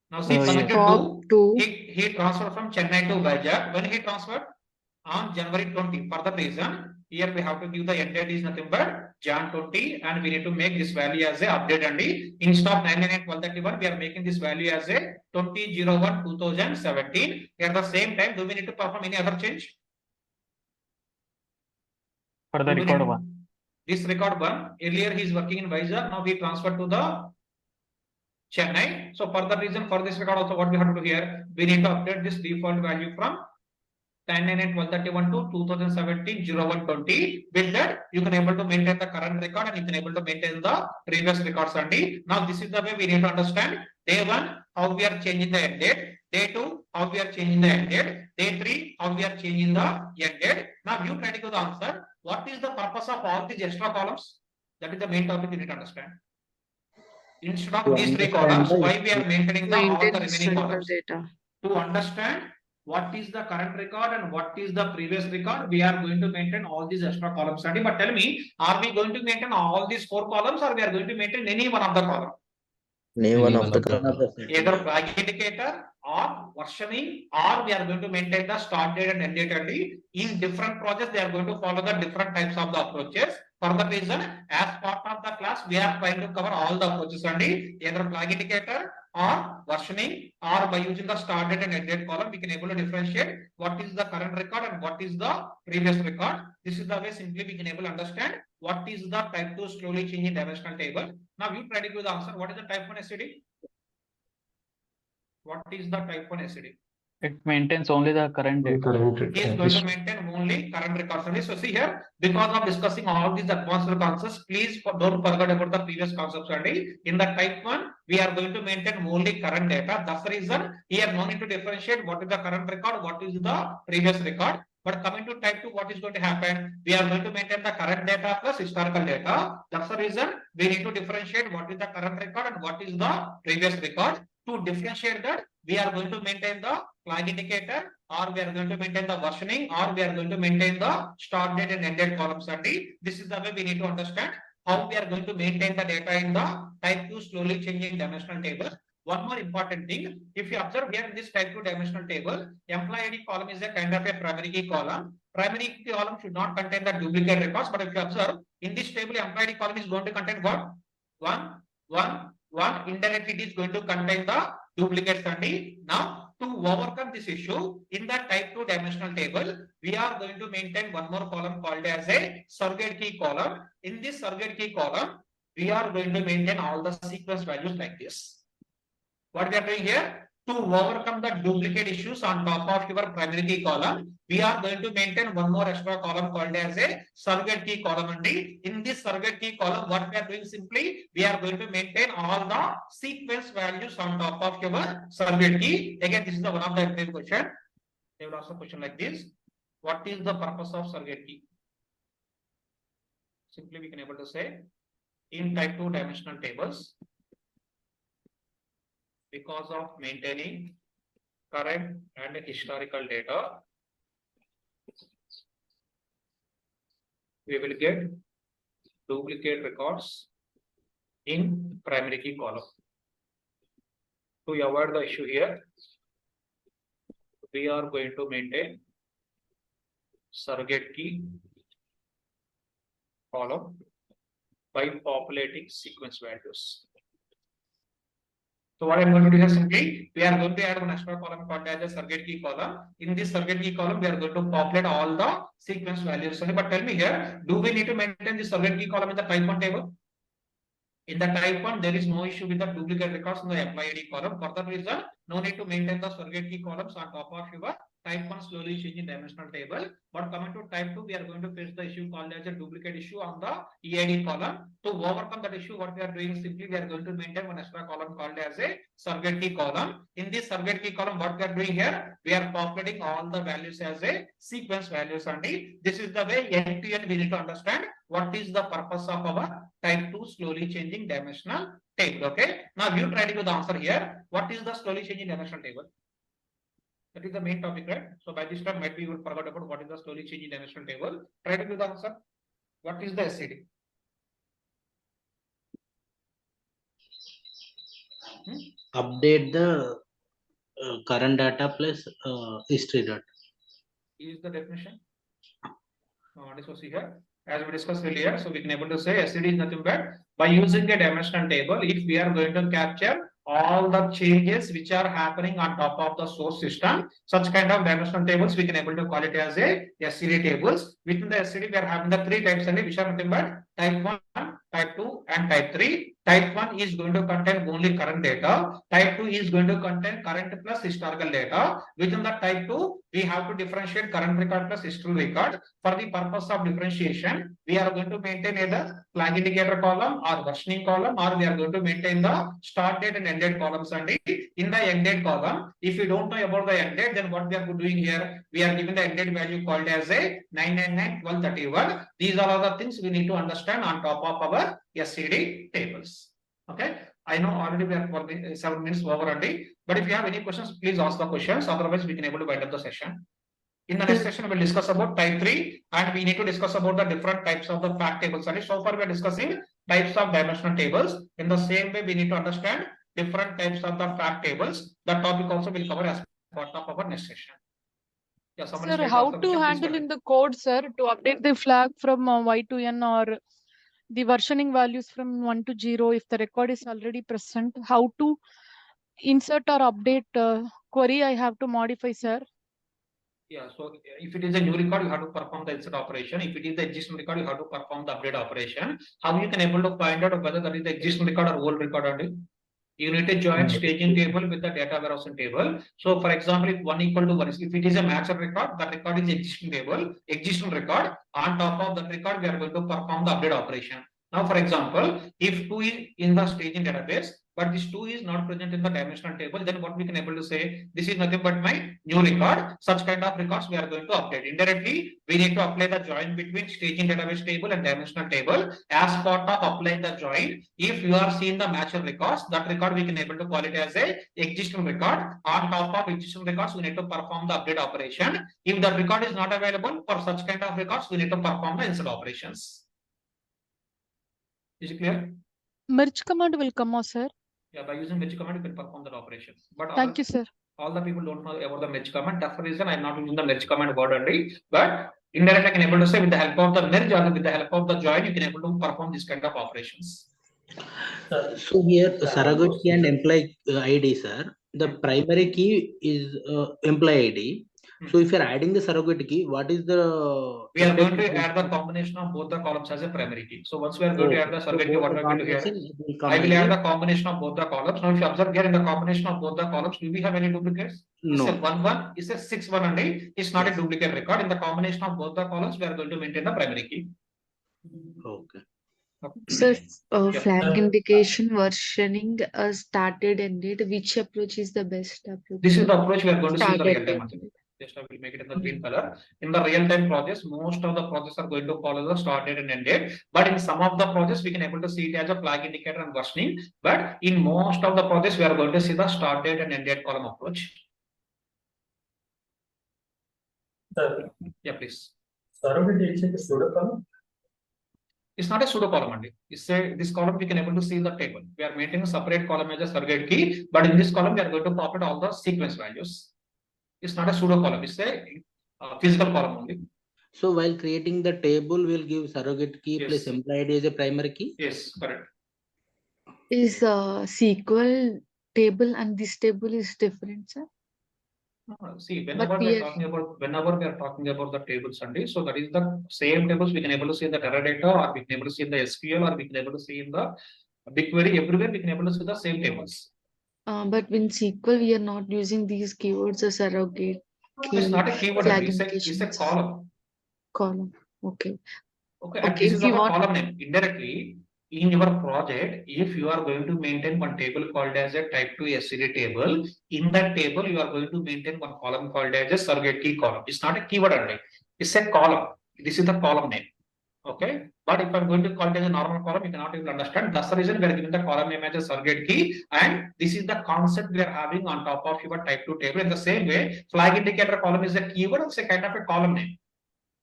Now see, connected to, he transferred from Chennai to Vizag. When he transferred? On January 20. For that reason, here we have to give the end date is nothing but Jan 20 and we need to make this value as a update and instead of 998-1231, we are making this value as a 20/01/2017. At the same time, do we need to perform any other change? For the record 1. This record 1, earlier he is working in Vizag, now he transferred to the Chennai. So for the reason for this record also what we have to do here, we need to update this default value from 998-1231 to 2017 0120. With that, you can able to maintain the current record and you can able to maintain the previous records only. Now this is the way we need to understand. Day 1, how we are changing the end date. Day 2, how we are changing the end date. Day 3, how we are changing the end date. Now you try to give the answer. What is the purpose of all these extra columns? That is the main topic you need to understand. Instead of these 3 columns, why we are maintaining all the remaining columns? Data. To understand what is the current record and what is the previous record, we are going to maintain all these extra columns. But tell me, are we going to maintain all these 4 columns or we are going to maintain any one of the columns? Name one of the column. Either flag indicator or versioning, or we are going to maintain the start date and end date only. In different projects, they are going to follow the different types of the approaches. For the reason, as part of the class, we are trying to cover all the approaches only. Either flag indicator or versioning, or by using the start date and end date column, we can able to differentiate what is the current record and what is the previous record. This is the way simply we can able to understand what is the type 2 slowly changing dimensional table. Now you try to give the answer. What is the type 1 SCD? What is the type 1 SCD? It maintains only the current date. He is going to maintain only current records only. So see here, because of discussing all these advanced concepts, please don't forget about the previous concepts only. In the type 1, we are going to maintain only current data. That's the reason here no need to differentiate what is the current record, what is the previous record. But coming to type 2, what is going to happen? We are going to maintain the current data plus historical data. That's the reason we need to differentiate what is the current record and what is the previous record. To differentiate that, we are going to maintain the flag indicator, or we are going to maintain the versioning, or we are going to maintain the start date and end date columns only. This is the way we need to understand how we are going to maintain the data in the type 2 slowly changing dimensional table. One more important thing, if you observe here in this type 2 dimensional table, employee ID column is a kind of a primary key column. Primary key column should not contain the duplicate records, but if you observe in this table, employee ID column is going to contain what? 1, 1, 1. Indirectly, it is going to contain the duplicates only. Now, to overcome this issue, in the type 2 dimensional table, we are going to maintain one more column called as a surrogate key column. In this surrogate key column, we are going to maintain all the sequence values like this. What we are doing here, to overcome the duplicate issues on top of your primary key column, we are going to maintain one more extra column called as a surrogate key column only. In this surrogate key column, what we are doing simply, we are going to maintain all the sequence values on top of your surrogate key. Again, this is the one of the exam question. They will ask a question like this. What is the purpose of surrogate key? Simply we can able to say, in type 2 dimensional tables, because of maintaining current and historical data, we will get duplicate records in primary key column. To avoid the issue here, we are going to maintain surrogate key column by populating sequence values. So what I'm going to do here simply, we are going to add one extra column called as a surrogate key column. In this surrogate key column, we are going to populate all the sequence values. But tell me here, do we need to maintain the surrogate key column in the type 1 table? In the type 1, there is no issue with the duplicate records in the employee ID column. For that reason, no need to maintain the surrogate key columns on top of your type 1 slowly changing dimensional table. But coming to type 2, we are going to face the issue called as a duplicate issue on the EID column. To overcome that issue, what we are doing simply, we are going to maintain one extra column called as a surrogate key column. In this surrogate key column, what we are doing here, we are populating all the values as a sequence values only. This is the way end to end we need to understand what is the purpose of our type 2 slowly changing dimensional table. Okay. Now you try to give the answer here. What is the slowly changing dimensional table? That is the main topic, right? So by this time, might be you will forget about what is the slowly changing dimensional table. Try to give the answer. What is the SCD? Update the current data plus history data. Is the definition? This was here. As we discussed earlier, so we can able to say SCD is nothing but by using a dimensional table, if we are going to capture all the changes which are happening on top of the source system, such kind of dimensional tables we can able to call it as a SCD tables. Within the SCD, we are having the three types only, which are nothing but type 1, type 2, and type 3. Type 1 is going to contain only current data. Type 2 is going to contain current plus historical data. Within the type 2, we have to differentiate current record plus historical record. For the purpose of differentiation, we are going to maintain either flag indicator column or versioning column, or we are going to maintain the start date and end date columns only. In the end date column, if you don't know about the end date, then what we are doing here, we are giving the end date value called as a 999-1231. These are all the things we need to understand on top of our SCD tables. Okay. I know already we are 7 minutes over already, but if you have any questions, please ask the questions. Otherwise, we can able to wind up the session. In the next session, we'll discuss about type 3, and we need to discuss about the different types of the fact tables. And so far, we are discussing types of dimensional tables. In the same way, we need to understand different types of the fact tables. That topic also will cover as part of our next session. Yeah, Sir, how to handle in the code, sir, to update the flag from Y to N or the versioning values from 1 to 0 if the record is already present? How to insert or update query I have to modify, sir? Yeah, so if it is a new record, you have to perform the insert operation. If it is the existing record, you have to perform the update operation. How you can able to find out whether that is the existing record or old record only? You need to join staging table with the data warehousing table. So for example, if 1 equal to 1, if it is a matcher record, the record is existing table, existing record. On top of that record, we are going to perform the update operation. Now, for example, if 2 is in the staging database, but this 2 is not present in the dimensional table, then what we can able to say, this is nothing but my new record. Such kind of records we are going to update. Indirectly, we need to apply the join between staging database table and dimensional table. As part of applying the join, if you are seeing the matcher records, that record we can able to call it as a existing record. On top of existing records, we need to perform the update operation. If the record is not available for such kind of records, we need to perform the insert operations. Is it clear? Merge command will come out, sir. Yeah, by using merge command, you can perform that operation. But thank you, sir. All the people don't know about the merge command. That's the reason I'm not using the merge command word only. But indirectly, I can able to say with the help of the merge or with the help of the join, you can able to perform this kind of operations. So here, surrogate key and employee ID, sir. The primary key is employee ID. So if you're adding the surrogate key, what is the? We are going to add the combination of both the columns as a primary key. So once we are going to add the surrogate key, what we are going to do here? I will add the combination of both the columns. Now, if you observe here in the combination of both the columns, do we have any duplicates? No. It's a 1-1, it's a 6-1 only. It's not a duplicate record. In the combination of both the columns, we are going to maintain the primary key. Okay. So, flag indication, versioning, started ended. Which approach is the best approach? This is the approach we are going to see in the real time. Just I will make it in the green color. In the real time projects, most of the projects are going to follow the start date and end date. But in some of the projects, we can able to see it as a flag indicator and versioning. But in most of the projects, we are going to see the start date and end date column approach. Yeah, please. Surrogate is a pseudo column. It's not a pseudo column only. It's a this column we can able to see the table. We are maintaining a separate column as a surrogate key, but in this column we are going to populate all the sequence values. It's not a pseudo column. It's a physical column only. So while creating the table, we'll give surrogate key plus employee ID as a primary key. Yes, correct. Is SQL table and this table is different, sir? See, whenever we are talking about the tables only, so that is the same tables we can able to see in the Teradata, or we can able to see in the SQL, or we can able to see in the BigQuery. Everywhere we can able to see the same tables. But in SQL, we are not using these keywords as surrogate. It's not a keyword, flag it's a indications. column. Column. Okay. Okay, and Okay, this if is we our want- column name. Indirectly, in your project, if you are going to maintain one table called as a type 2 SCD table, in that table, you are going to maintain one column called as a surrogate key column. It's not a keyword only. It's a column. This is the column name. Okay, but if I'm going to call it as a normal column, you cannot even understand. That's the reason we are giving the column name as a surrogate key, and this is the concept we are having on top of your type 2 table. In the same way, flag indicator column is a keyword, it's a kind of a column name.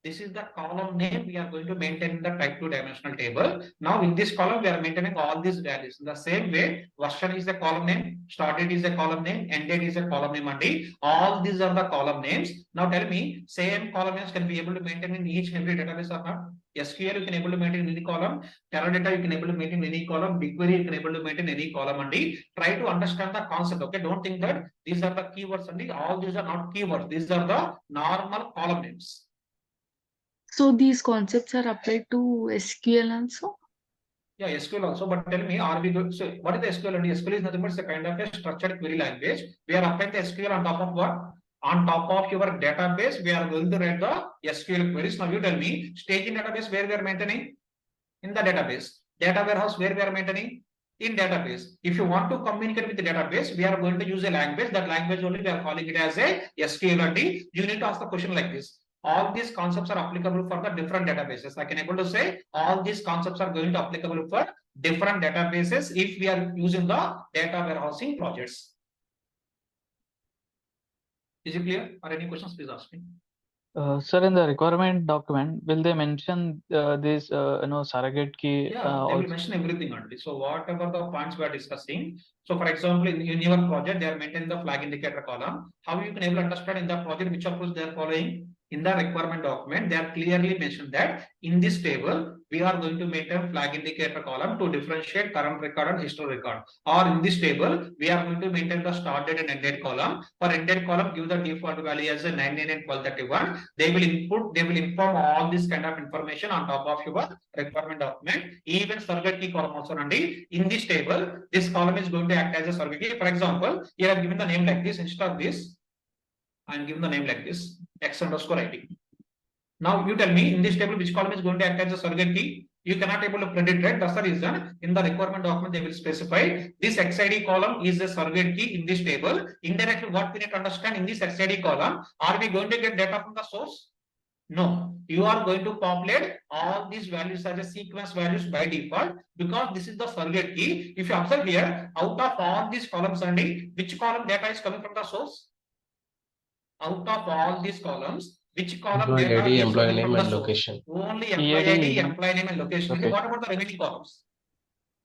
This is the column name we are going to maintain in the type 2 dimensional table. Now in this column, we are maintaining all these values. In the same way, version is a column name, start date is a column name, end date is a column name, and all these are the column names. Now tell me, same column names can be able to maintain in each and every database or not? SQL you can able to maintain any column, Teradata you can able to maintain any column, BigQuery you can able to maintain any column, and try to understand the concept. Okay, don't think that these are the keywords only. All these are not keywords. These are the normal column names. So these concepts are applied to SQL also? Yeah, SQL also, but tell me, are we going? So, what is the SQL? And SQL is nothing but a kind of a structured query language. We are applying the SQL on top of what? On top of your database, we are going to write the SQL queries. Now, you tell me, staging database where we are maintaining? In the database. Data warehouse where we are maintaining? In database. If you want to communicate with the database, we are going to use a language. That language only we are calling it as a SQL. And you need to ask the question like this. All these concepts are applicable for the different databases. I can able to say all these concepts are going to applicable for different databases if we are using the data warehousing projects. Is it clear? Or any questions, please ask me. Sir, in the requirement document, will they mention this surrogate key? Yeah, they will mention everything only. So whatever the points we are discussing. So for example, in your project, they are maintaining the flag indicator column. How you can able to understand in the project which approach they are following? In the requirement document, they are clearly mentioned that in this table, we are going to maintain flag indicator column to differentiate current record and history record. Or in this table, we are going to maintain the start date and end date column. For end date column, give the default value as a 99 and 1231. They will inform all this kind of information on top of your requirement document. Even surrogate key column also Nandi. In this table, this column is going to act as a surrogate key. For example, here I have given the name like this. Instead of this, I am given the name like this, x_id. Now you tell me in this table which column is going to act as a surrogate key. You cannot able to predict, right? That's the reason in the requirement document they will specify this xid column is a surrogate key in this table. Indirectly, what we need to understand in this xid column, are we going to get data from the source? No, you are going to populate all these values as a sequence values by default because this is the surrogate key. If you observe here, out of all these columns only, which column data is coming from the source? Out of all these columns, which column Employee data ID, is employee coming name, from the and source? location. Only employee ID, employee name, and location. Okay. What about the remaining columns?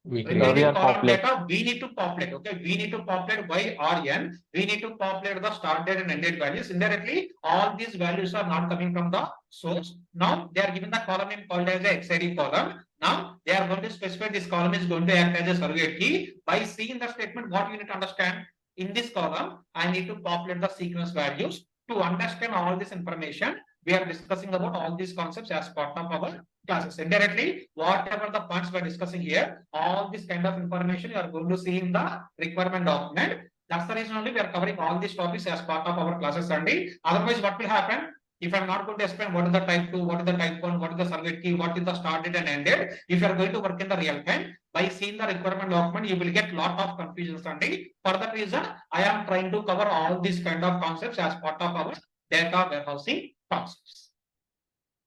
We Remaining we are column populate. data we need to populate. Okay, we need to populate by RN. We need to populate the start date and end date values. Indirectly, all these values are not coming from the source. Now they are given the column name called as a XID column. Now they are going to specify this column is going to act as a surrogate key. By seeing the statement, what you need to understand in this column, I need to populate the sequence values. To understand all this information, we are discussing about all these concepts as part of our classes. Indirectly, whatever the points we are discussing here, all this kind of information you are going to see in the requirement document. That's the reason only we are covering all these topics as part of our classes only. Otherwise, what will happen? If I'm not going to explain what is the type 2, what is the type 1, what is the surrogate key, what is the start date and end date, if you are going to work in the real time, by seeing the requirement document, you will get lot of confusions only. For that reason, I am trying to cover all these kind of concepts as part of our data warehousing concepts.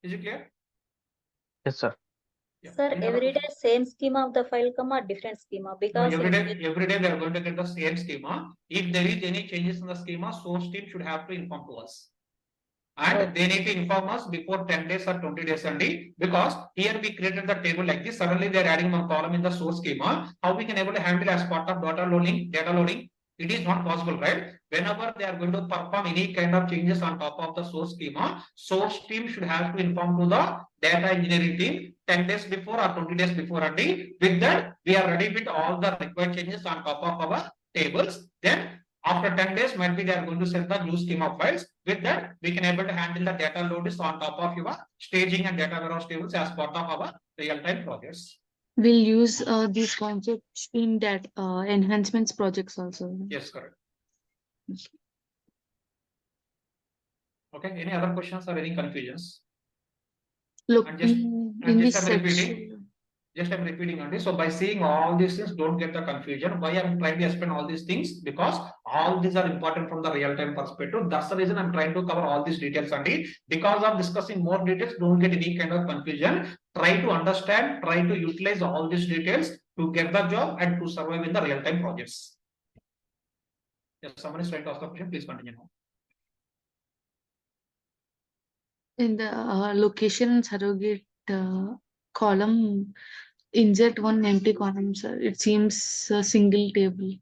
Is it clear? Yes, sir. Yeah. Sir, every day same schema of the file come or different schema? No, Because every day we are going to get the same schema. If there is any changes in the schema, source team should have to inform to us. And they need to inform us before 10 days or 20 days only, because here we created the table like this. Suddenly they are adding one column in the source schema. How we can able to handle as part of data loading? It is not possible, right? Whenever they are going to perform any kind of changes on top of the source schema, source team should have to inform to the data engineering team 10 days before or 20 days before only. With that, we are ready with all the required changes on top of our tables. Then after 10 days, might be they are going to send the new schema files. With that, we can able to handle the data loads on top of your staging and data warehouse tables as part of our real-time projects. We'll use these concepts in that enhancements projects also. Yes, correct. Okay, any other questions or any confusions? Look, And just in and this just I'm repeating. section, Just I'm repeating on this. So by seeing all these things, don't get the confusion. Why I'm trying to explain all these things? Because all these are important from the real-time perspective. That's the reason I'm trying to cover all these details only. Because of discussing more details, don't get any kind of confusion. Try to understand, try to utilize all these details to get the job and to survive in the real-time projects. Yes, someone is trying to ask the question. Please continue now. in the location surrogate column, insert one empty column, sir. It seems a single table.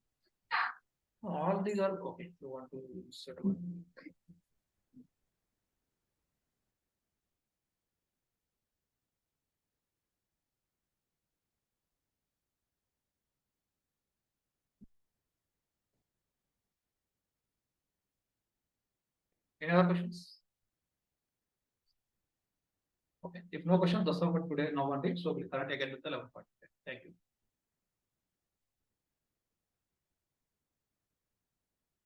All these are okay. You want to set one. Any other questions? Okay. If no questions, that's all for today. Now one day. So we'll connect again with the 11 part. Thank you.